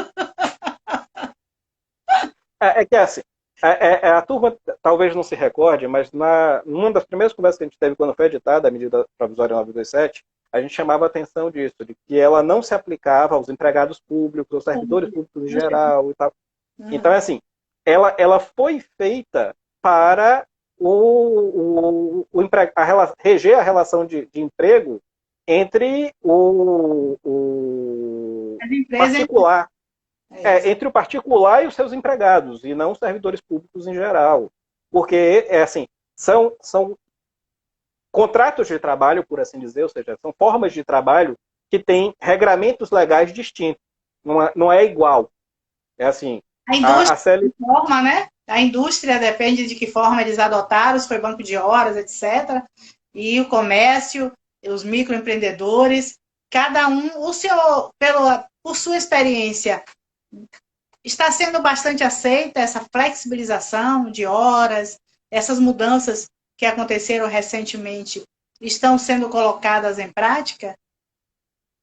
S2: É que assim, a turma talvez não se recorde, mas numa das primeiras conversas que a gente teve quando foi editada a medida provisória 927, a gente chamava a atenção disso, de que ela não se aplicava aos empregados públicos, aos servidores públicos em geral e tal. Então, assim, ela foi feita para reger a relação de emprego entre o particular. Entre o particular e os seus empregados, e não os servidores públicos em geral. Porque, assim, são contratos de trabalho, por assim dizer, ou seja, são formas de trabalho que têm regramentos legais distintos. Não é igual. É assim.
S1: A indústria forma, né? A indústria depende de que forma eles adotaram, se foi banco de horas, etc. E o comércio, os microempreendedores, cada um, o senhor, por sua experiência, está sendo bastante aceita essa flexibilização de horas, essas mudanças que aconteceram recentemente estão sendo colocadas em prática?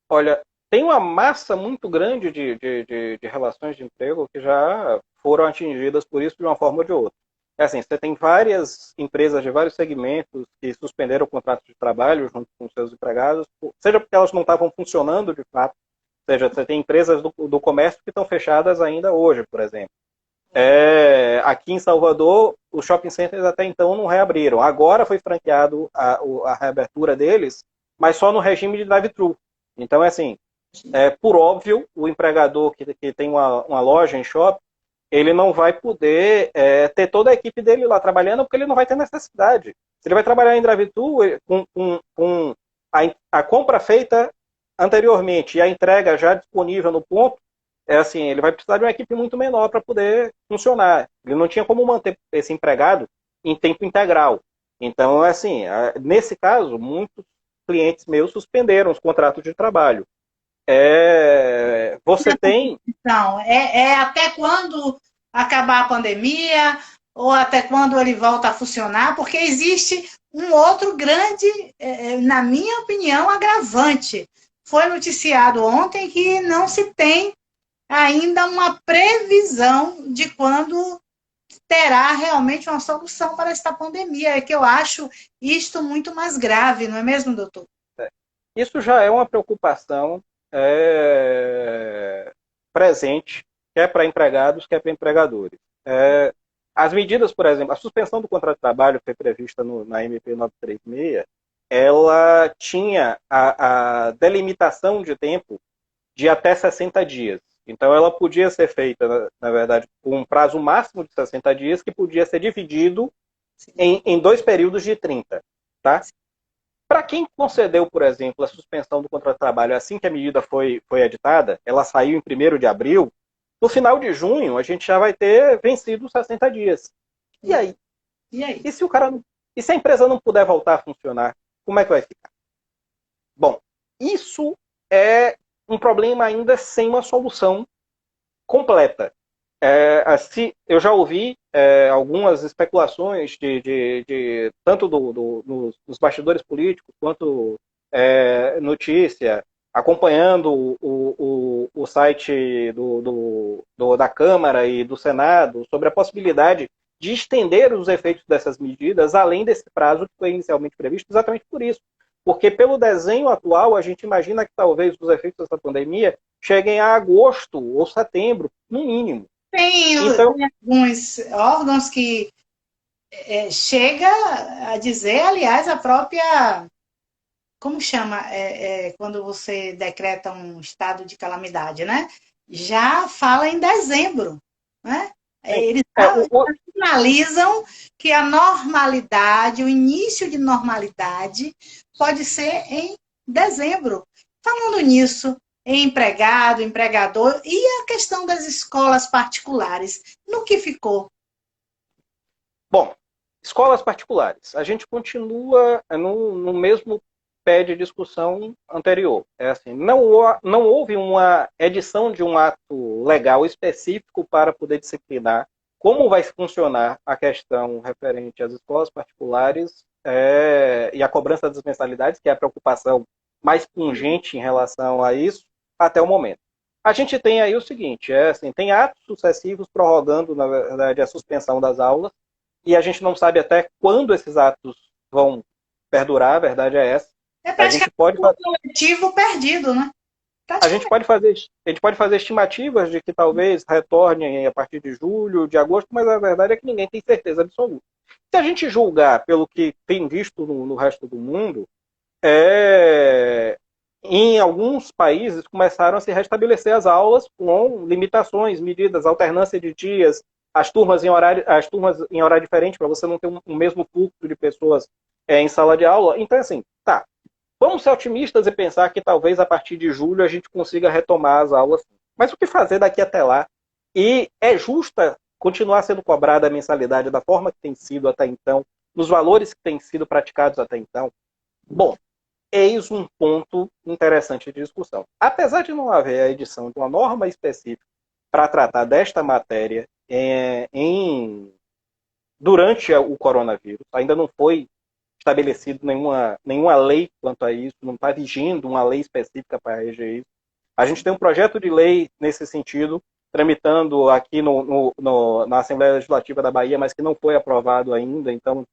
S2: Olha, tem uma massa muito grande de relações de emprego que já foram atingidas por isso de uma forma ou de outra. É assim, você tem várias empresas de vários segmentos que suspenderam o contrato de trabalho junto com seus empregados, seja porque elas não estavam funcionando de fato, seja, você tem empresas do comércio que estão fechadas ainda hoje, por exemplo. Aqui em Salvador, os shopping centers até então não reabriram. Agora foi franqueado a reabertura deles, mas só no regime de drive-thru. Então, é assim, Por óbvio, o empregador que tem uma loja em shopping, ele não vai poder ter toda a equipe dele lá trabalhando, porque ele não vai ter necessidade. Se ele vai trabalhar em drive-thru com a compra feita anteriormente e a entrega já disponível no ponto, assim, ele vai precisar de uma equipe muito menor para poder funcionar. Ele não tinha como manter esse empregado em tempo integral. Então, assim, nesse caso, muitos clientes meus suspenderam os contratos de trabalho. Você tem.
S1: Então, é até quando acabar a pandemia ou até quando ele volta a funcionar, porque existe um outro grande, na minha opinião, agravante. Foi noticiado ontem que não se tem ainda uma previsão de quando terá realmente uma solução para esta pandemia. É que eu acho isto muito mais grave, não é mesmo, doutor?
S2: Isso já é uma preocupação presente, quer para empregados, quer para empregadores. As medidas, por exemplo, a suspensão do contrato de trabalho que foi prevista na MP 936, ela tinha a delimitação de tempo de até 60 dias. Então, ela podia ser feita, na verdade, com um prazo máximo de 60 dias, que podia ser dividido em 2 períodos de 30. Tá? Para quem concedeu, por exemplo, a suspensão do contrato de trabalho assim que a medida foi editada, ela saiu em 1º de abril, no final de junho a gente já vai ter vencido os 60 dias. E aí?
S1: E aí?
S2: E se o cara e se a empresa não puder voltar a funcionar, como é que vai ficar? Bom, isso é um problema ainda sem uma solução completa. Assim, eu já ouvi algumas especulações tanto nos bastidores políticos quanto notícia, acompanhando o site da Câmara e do Senado sobre a possibilidade de estender os efeitos dessas medidas além desse prazo que foi inicialmente previsto, exatamente por isso. Porque pelo desenho atual, a gente imagina que talvez os efeitos dessa pandemia cheguem a agosto ou setembro, no mínimo.
S1: Tem
S2: Então,
S1: alguns órgãos que chega a dizer, aliás, a própria. Como chama quando você decreta um estado de calamidade, né? Já fala em dezembro, né? Eles sinalizam que a normalidade, o início de normalidade, pode ser em dezembro. Falando nisso, em empregado, empregador, e a questão das escolas particulares, no que ficou?
S2: bom, escolas particulares. A gente continua no mesmo pé de discussão anterior. Assim, não houve uma edição de um ato legal específico para poder disciplinar como vai funcionar a questão referente às escolas particulares e a cobrança das mensalidades, que é a preocupação mais pungente em relação a isso, até o momento. A gente tem aí o seguinte, assim, tem atos sucessivos prorrogando, na verdade, a suspensão das aulas, e a gente não sabe até quando esses atos vão perdurar, a verdade é essa.
S1: É praticamente um coletivo perdido, né?
S2: A gente pode fazer estimativas de que talvez retornem a partir de julho, de agosto, mas a verdade é que ninguém tem certeza absoluta. Se a gente julgar pelo que tem visto no resto do mundo, em alguns países começaram a se restabelecer as aulas com limitações, medidas, alternância de dias, as turmas em horário diferente, para você não ter um mesmo fluxo de pessoas em sala de aula. Então, assim, tá. Vamos ser otimistas e pensar que talvez a partir de julho a gente consiga retomar as aulas. Mas o que fazer daqui até lá? E é justa continuar sendo cobrada a mensalidade da forma que tem sido até então, nos valores que têm sido praticados até então? Bom, eis um ponto interessante de discussão. Apesar de não haver a edição de uma norma específica para tratar desta matéria durante o coronavírus, ainda não foi estabelecido nenhuma lei quanto a isso, não está vigindo uma lei específica para reger isso. A gente tem um projeto de lei nesse sentido, tramitando aqui na Assembleia Legislativa da Bahia, mas que não foi aprovado ainda. Então,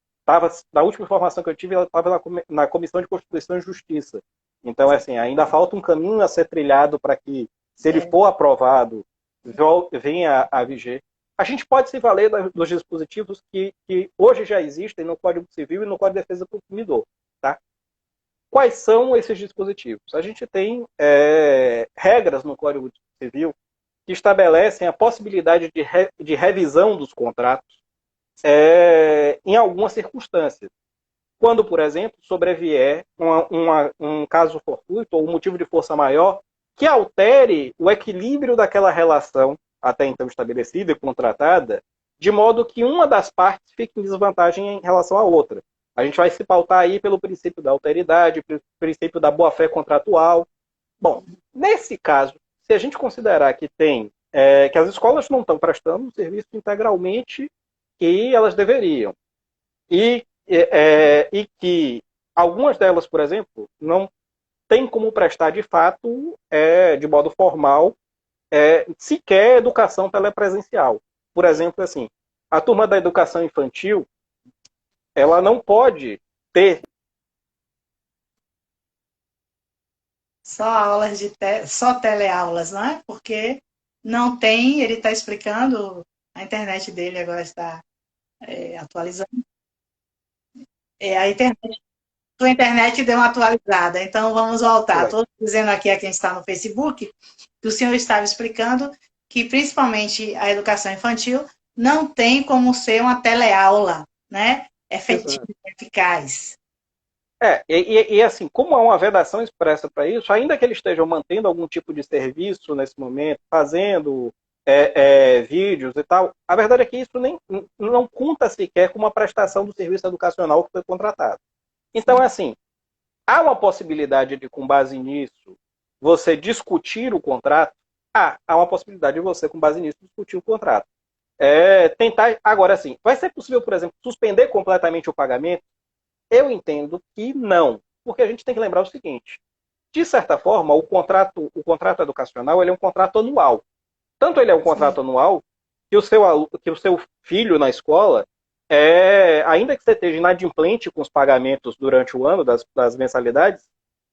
S2: na última informação que eu tive, ela estava na Comissão de Constituição e Justiça. Então, assim, ainda falta um caminho a ser trilhado para que, se ele for aprovado, venha a viger. A gente pode se valer dos dispositivos que hoje já existem no Código Civil e no Código de Defesa do Consumidor. Tá? quais são esses dispositivos? A gente tem regras no Código Civil que estabelecem a possibilidade de revisão dos contratos em algumas circunstâncias. Quando, por exemplo, sobrevier um caso fortuito ou um motivo de força maior que altere o equilíbrio daquela relação até então estabelecida e contratada, de modo que uma das partes fique em desvantagem em relação à outra. A gente vai se pautar aí pelo princípio da alteridade, pelo princípio da boa-fé contratual. Bom, nesse caso, se a gente considerar que que as escolas não estão prestando o serviço integralmente que elas deveriam, e que algumas delas, por exemplo, não têm como prestar de fato, de modo formal, sequer educação telepresencial. Por exemplo, assim, a turma da educação infantil, ela não pode ter
S1: só teleaulas, não é? Porque não tem, ele está explicando, a internet dele agora está atualizando. Sua internet deu uma atualizada, então vamos voltar. Estou dizendo aqui a quem está no Facebook que o senhor estava explicando que, principalmente, a educação infantil não tem como ser uma teleaula, né? Efetiva, eficaz.
S2: E assim, como há uma vedação expressa para isso, ainda que eles estejam mantendo algum tipo de serviço nesse momento, fazendo vídeos e tal, a verdade é que isso não conta sequer com uma prestação do serviço educacional que foi contratado. Então, assim, há uma possibilidade de, com base nisso, você discutir o contrato? Há uma possibilidade de você, com base nisso, discutir o contrato. Tentar, agora, assim, vai ser possível, por exemplo, suspender completamente o pagamento? Eu entendo que não, porque a gente tem que lembrar o seguinte: de certa forma, o contrato educacional ele é um contrato anual. Tanto ele é um contrato anual que o seu filho na escola, ainda que você esteja inadimplente com os pagamentos durante o ano das mensalidades,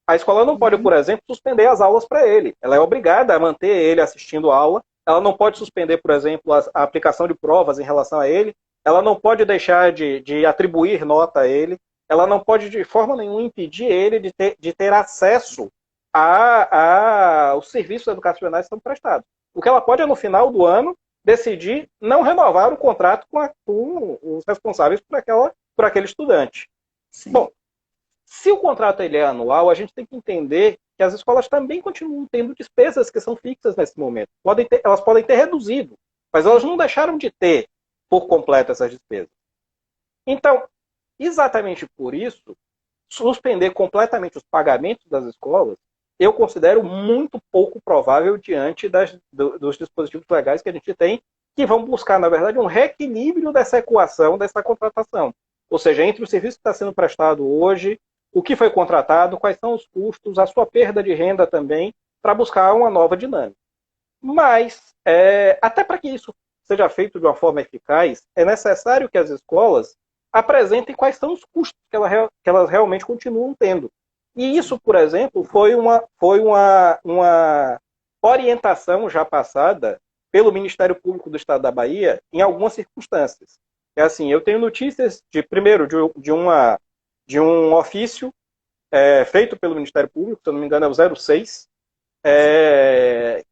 S2: a escola não pode, por exemplo, suspender as aulas para ele. Ela é obrigada a manter ele assistindo a aula. Ela não pode suspender, por exemplo, a aplicação de provas em relação a ele. Ela não pode deixar de atribuir nota a ele. Ela não pode, de forma nenhuma, impedir ele de ter acesso aos serviços educacionais que são prestados. O que ela pode é, no final do ano, decidir não renovar o contrato com os responsáveis por aquele estudante. Sim. Bom, se o contrato ele é anual, a gente tem que entender que as escolas também continuam tendo despesas que são fixas nesse momento. Elas podem ter reduzido, mas elas não deixaram de ter por completo essas despesas. Então, exatamente por isso, suspender completamente os pagamentos das escolas, eu considero muito pouco provável diante dos dispositivos legais que a gente tem, que vão buscar, na verdade, um reequilíbrio dessa equação, dessa contratação. Ou seja, entre o serviço que está sendo prestado hoje, o que foi contratado, quais são os custos, a sua perda de renda também, para buscar uma nova dinâmica. Mas, até para que isso seja feito de uma forma eficaz, é necessário que as escolas apresentem quais são os custos que elas realmente continuam tendo. E isso, por exemplo, foi uma orientação já passada pelo Ministério Público do Estado da Bahia em algumas circunstâncias. Assim, eu tenho notícias primeiro, de um ofício feito pelo Ministério Público, se eu não me engano é o 06,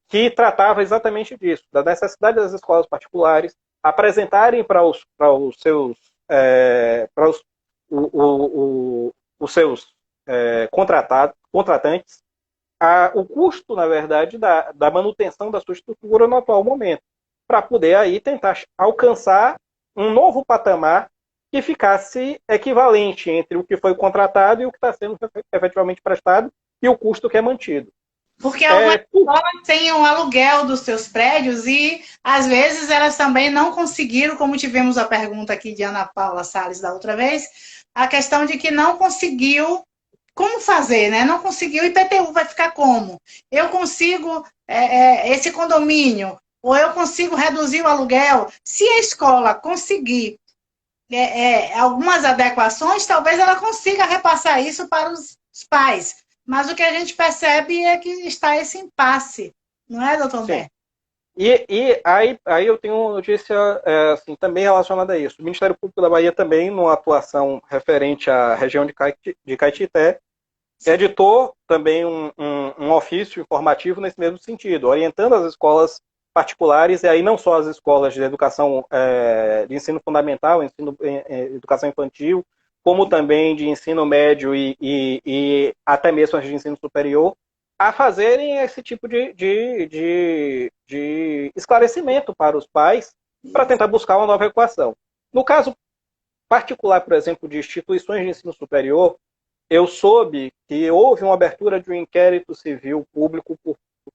S2: que tratava exatamente disso, da necessidade das escolas particulares apresentarem para os seus contratantes o custo, na verdade, da manutenção da sua estrutura no atual momento, para poder aí tentar alcançar um novo patamar que ficasse equivalente entre o que foi contratado e o que está sendo efetivamente prestado e o custo que é mantido.
S1: Porque algumas escolas têm um aluguel dos seus prédios e, às vezes, elas também não conseguiram, como tivemos a pergunta aqui de Ana Paula Salles da outra vez, a questão de que não conseguiu como fazer, né? Não conseguiu, IPTU vai ficar como? Eu consigo esse condomínio, ou eu consigo reduzir o aluguel? Se a escola conseguir algumas adequações, talvez ela consiga repassar isso para os pais. Mas o que a gente percebe é que está esse impasse, não é, doutor Humberto?
S2: E aí eu tenho uma notícia assim, também relacionada a isso. O Ministério Público da Bahia também, numa atuação referente à região de Caetité, editou também um ofício informativo nesse mesmo sentido, orientando as escolas particulares, e aí não só as escolas de educação, de ensino fundamental, educação infantil, como também de ensino médio e até mesmo as de ensino superior, a fazerem esse tipo de esclarecimento para os pais, para tentar buscar uma nova equação. No caso particular, por exemplo, de instituições de ensino superior, eu soube que houve uma abertura de um inquérito civil público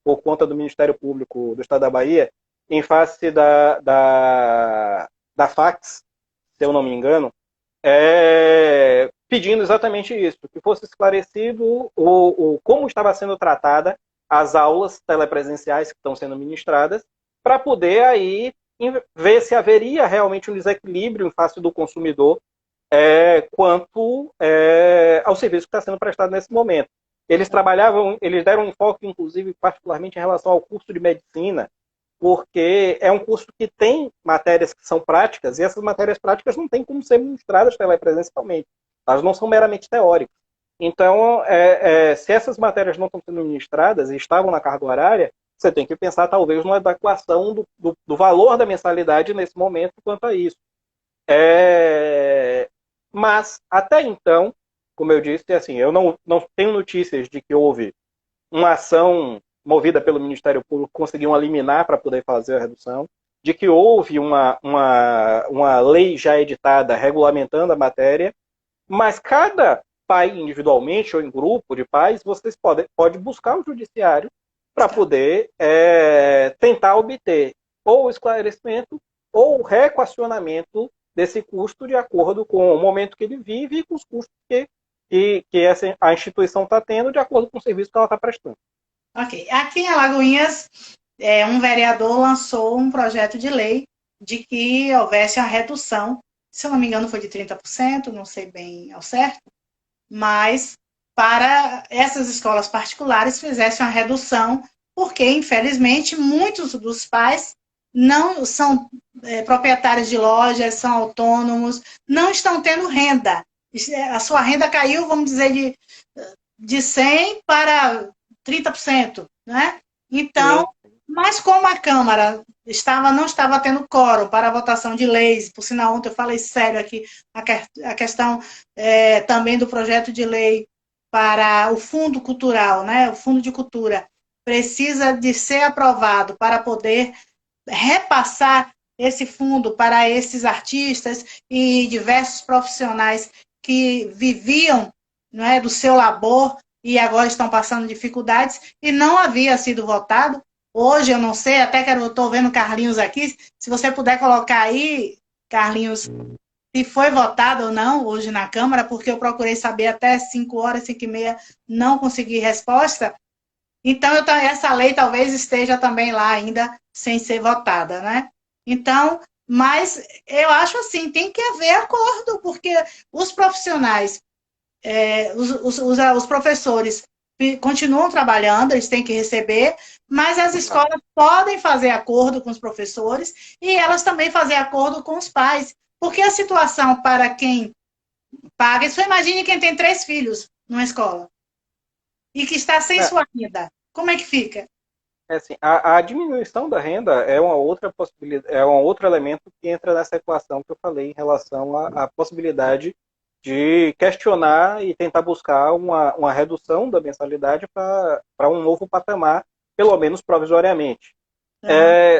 S2: por conta do Ministério Público do Estado da Bahia, em face da Fax, se eu não me engano, pedindo exatamente isso, que fosse esclarecido como estava sendo tratada as aulas telepresenciais que estão sendo ministradas, para poder aí ver se haveria realmente um desequilíbrio em face do consumidor quanto ao serviço que está sendo prestado nesse momento. Eles deram um enfoque, inclusive, particularmente em relação ao curso de medicina, porque é um curso que tem matérias que são práticas, e essas matérias práticas não têm como ser ministradas telepresencialmente. Elas não são meramente teóricas. Então, se essas matérias não estão sendo ministradas e estavam na carga horária, você tem que pensar, talvez, numa adequação do valor da mensalidade nesse momento quanto a isso. Mas, até então, como eu disse, assim, eu não tenho notícias de que houve uma ação movida pelo Ministério Público, conseguiu uma liminar para poder fazer a redução, de que houve uma lei já editada regulamentando a matéria, mas cada pai individualmente ou em grupo de pais, vocês podem buscar o judiciário para poder tentar obter ou o esclarecimento ou o reequacionamento desse custo de acordo com o momento que ele vive e com os custos que a instituição está tendo de acordo com o serviço que ela está prestando.
S1: Ok. Aqui em Alagoinhas, um vereador lançou um projeto de lei de que houvesse a redução, se eu não me engano foi de 30%, não sei bem ao certo, mas para essas escolas particulares fizessem uma redução, porque, infelizmente, muitos dos pais não são proprietários de lojas, são autônomos, não estão tendo renda. A sua renda caiu, vamos dizer, de 100% para 30%, né? Então, mas como a Câmara não estava tendo quórum para a votação de leis, por sinal, ontem eu falei sério aqui, a questão também do projeto de lei para o Fundo Cultural, né? O Fundo de Cultura precisa de ser aprovado para poder repassar esse fundo para esses artistas e diversos profissionais que viviam, não é, do seu labor e agora estão passando dificuldades e não havia sido votado. Hoje eu não sei, até que eu estou vendo Carlinhos aqui, se você puder colocar aí, Carlinhos, se foi votado ou não hoje na Câmara, porque eu procurei saber até 5 horas, 5h30, não consegui resposta. Então, essa lei talvez esteja também lá ainda sem ser votada, né? Então, mas eu acho assim, tem que haver acordo, porque os profissionais, os professores continuam trabalhando, eles têm que receber, mas as escolas podem fazer acordo com os professores e elas também fazer acordo com os pais, porque a situação para quem paga, só imagine quem tem 3 filhos numa escola e que está sem sua renda. Como é que fica?
S2: Assim, a diminuição da renda é uma outra possibilidade, é um outro elemento que entra nessa equação que eu falei em relação à possibilidade de questionar e tentar buscar uma redução da mensalidade para um novo patamar, pelo menos provisoriamente.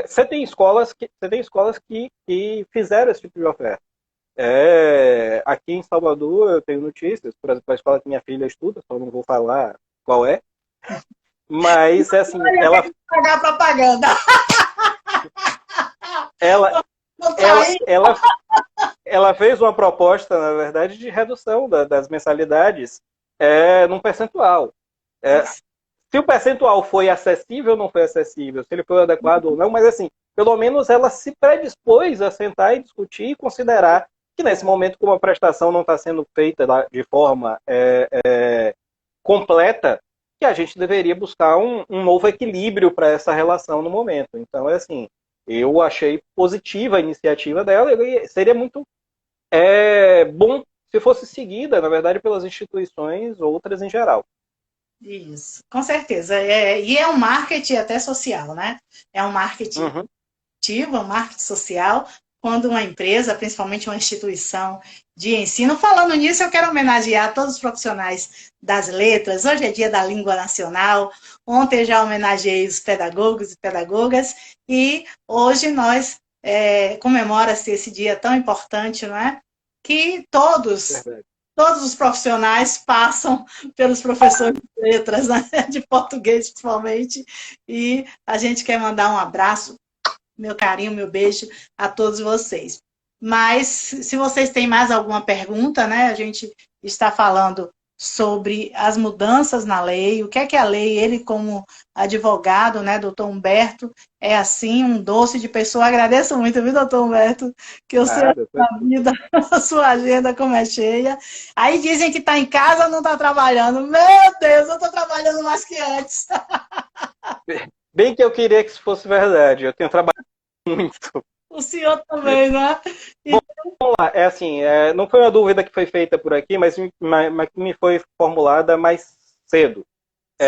S2: Você tem escolas que fizeram esse tipo de oferta. Aqui em Salvador eu tenho notícias, por exemplo, a escola que minha filha estuda, só não vou falar qual é, mas assim, ela
S1: pagar propaganda.
S2: Ela fez uma proposta, na verdade, de redução das mensalidades num percentual. Se o percentual foi acessível ou não foi acessível, se ele foi adequado ou não, mas assim, pelo menos ela se predispôs a sentar e discutir e considerar que nesse momento, como a prestação não está sendo feita de forma completa, que a gente deveria buscar um novo equilíbrio para essa relação no momento. Então, assim, eu achei positiva a iniciativa dela e seria muito bom se fosse seguida, na verdade, pelas instituições outras em geral.
S1: Isso, com certeza. E é um marketing até social, né? É um marketing
S2: Uhum.
S1: ativo, é um marketing social, quando uma empresa, principalmente uma instituição de ensino, falando nisso, eu quero homenagear todos os profissionais das letras. Hoje é dia da língua nacional, ontem eu já homenageei os pedagogos e pedagogas, e hoje nós comemora-se esse dia tão importante, não é? Que
S2: Verdade.
S1: todos os profissionais passam pelos professores de letras, né? De português principalmente, e a gente quer mandar um abraço, meu carinho, meu beijo a todos vocês. Mas se vocês têm mais alguma pergunta, né? A gente está falando sobre as mudanças na lei, o que é a lei, ele como advogado, né, doutor Humberto, é assim, um doce de pessoa. Agradeço muito, viu, doutor Humberto, que eu sei a
S2: Nada,
S1: sua vida, a sua agenda como é cheia. Aí dizem que está em casa, não está trabalhando. Meu Deus, eu estou trabalhando mais que antes.
S2: bem que eu queria que isso fosse verdade. Eu tenho trabalhado muito.
S1: O senhor também, né?
S2: Vamos lá, é assim, não foi uma dúvida que foi feita por aqui, mas que me foi formulada mais cedo.
S1: Sim,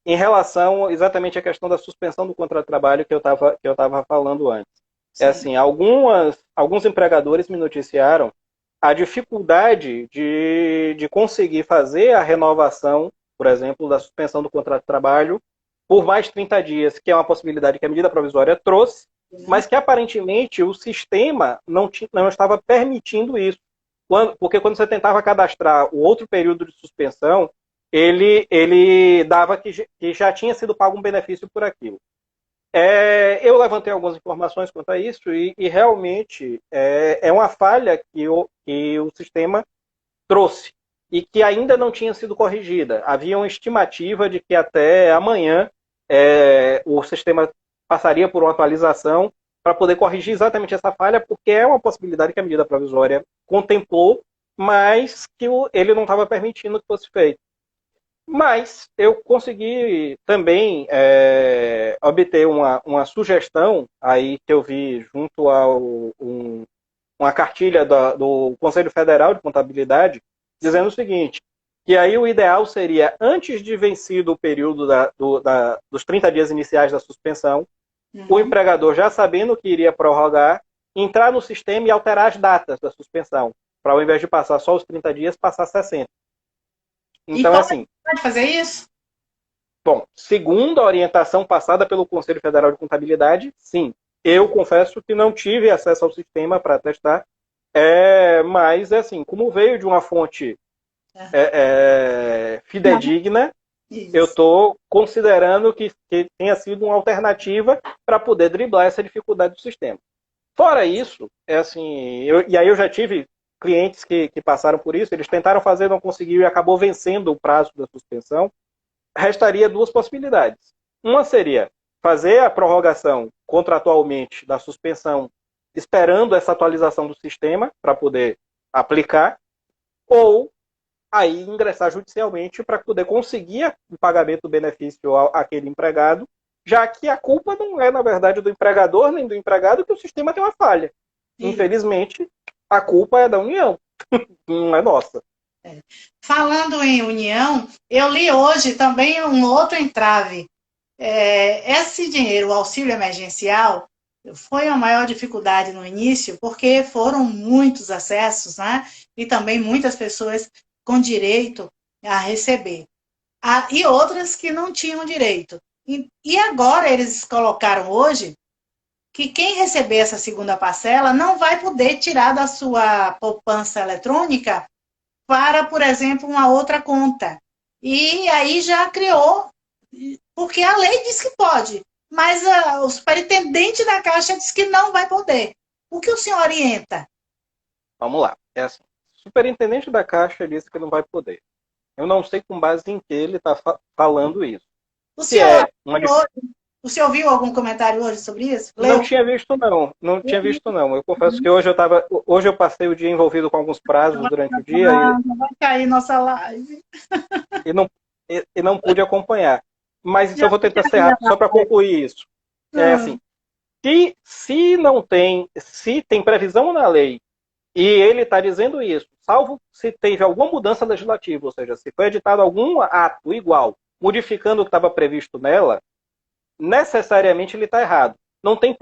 S2: Em relação exatamente à questão da suspensão do contrato de trabalho que eu estava falando antes. É
S1: sim.
S2: assim, alguns empregadores me noticiaram a dificuldade de conseguir fazer a renovação, por exemplo, da suspensão do contrato de trabalho por mais 30 dias, que é uma possibilidade que a medida provisória trouxe, mas que aparentemente o sistema não estava permitindo isso. Porque quando você tentava cadastrar o outro período de suspensão, ele dava que já tinha sido pago um benefício por aquilo. Eu levantei algumas informações quanto a isso e realmente é uma falha que o sistema trouxe e que ainda não tinha sido corrigida. Havia uma estimativa de que até amanhã o sistema passaria por uma atualização para poder corrigir exatamente essa falha, porque é uma possibilidade que a medida provisória contemplou, mas que ele não estava permitindo que fosse feito. Mas eu consegui também obter uma sugestão aí que eu vi junto a uma cartilha do Conselho Federal de Contabilidade, dizendo o seguinte, que aí o ideal seria, antes de vencido o período dos 30 dias iniciais da suspensão, o empregador, já sabendo que iria prorrogar, entrar no sistema e alterar as datas da suspensão, para ao invés de passar só os 30 dias, passar 60.
S1: E
S2: Então, é
S1: qual é
S2: assim,
S1: pode fazer isso?
S2: bom, segundo a orientação passada pelo Conselho Federal de Contabilidade, sim. Eu confesso que não tive acesso ao sistema para testar, mas, assim, como veio de uma fonte fidedigna, eu
S1: Isso.
S2: estou considerando que tenha sido uma alternativa para poder driblar essa dificuldade do sistema. Fora isso, assim, e aí eu já tive clientes que passaram por isso, eles tentaram fazer, não conseguiram e acabou vencendo o prazo da suspensão. Restaria duas possibilidades. Uma seria fazer a prorrogação contratualmente da suspensão, esperando essa atualização do sistema para poder aplicar, ou aí ingressar judicialmente para poder conseguir o pagamento do benefício àquele empregado, já que a culpa não é, na verdade, do empregador nem do empregado, que o sistema tem uma falha.
S1: Isso.
S2: Infelizmente, a culpa é da União, não é nossa.
S1: Falando em união, eu li hoje também um outro entrave. Esse dinheiro, o auxílio emergencial, foi a maior dificuldade no início, porque foram muitos acessos, né? E também muitas pessoas com direito a receber. E outras que não tinham direito. E agora eles colocaram hoje que quem receber essa segunda parcela não vai poder tirar da sua poupança eletrônica para, por exemplo, uma outra conta. E aí já criou, porque a lei diz que pode, mas o superintendente da Caixa diz que não vai poder. O que o senhor orienta?
S2: Vamos lá. É assim. O superintendente da Caixa disse que não vai poder. Eu não sei com base em que ele está falando isso.
S1: O
S2: Se
S1: senhor,
S2: é uma
S1: o senhor viu algum comentário hoje sobre isso?
S2: Não
S1: Leu?
S2: tinha visto, não. Não tinha visto, não. Eu confesso que hoje eu passei o dia envolvido com alguns prazos durante o dia
S1: Vai cair nossa live.
S2: e não, e não pude acompanhar. Mas então
S1: Já
S2: eu vou tentar ser rápido, só para concluir isso. É
S1: Hum,
S2: assim, se tem previsão na lei e ele está dizendo isso, salvo se teve alguma mudança legislativa, ou seja, se foi editado algum ato igual, modificando o que estava previsto nela, necessariamente ele está errado. Não tem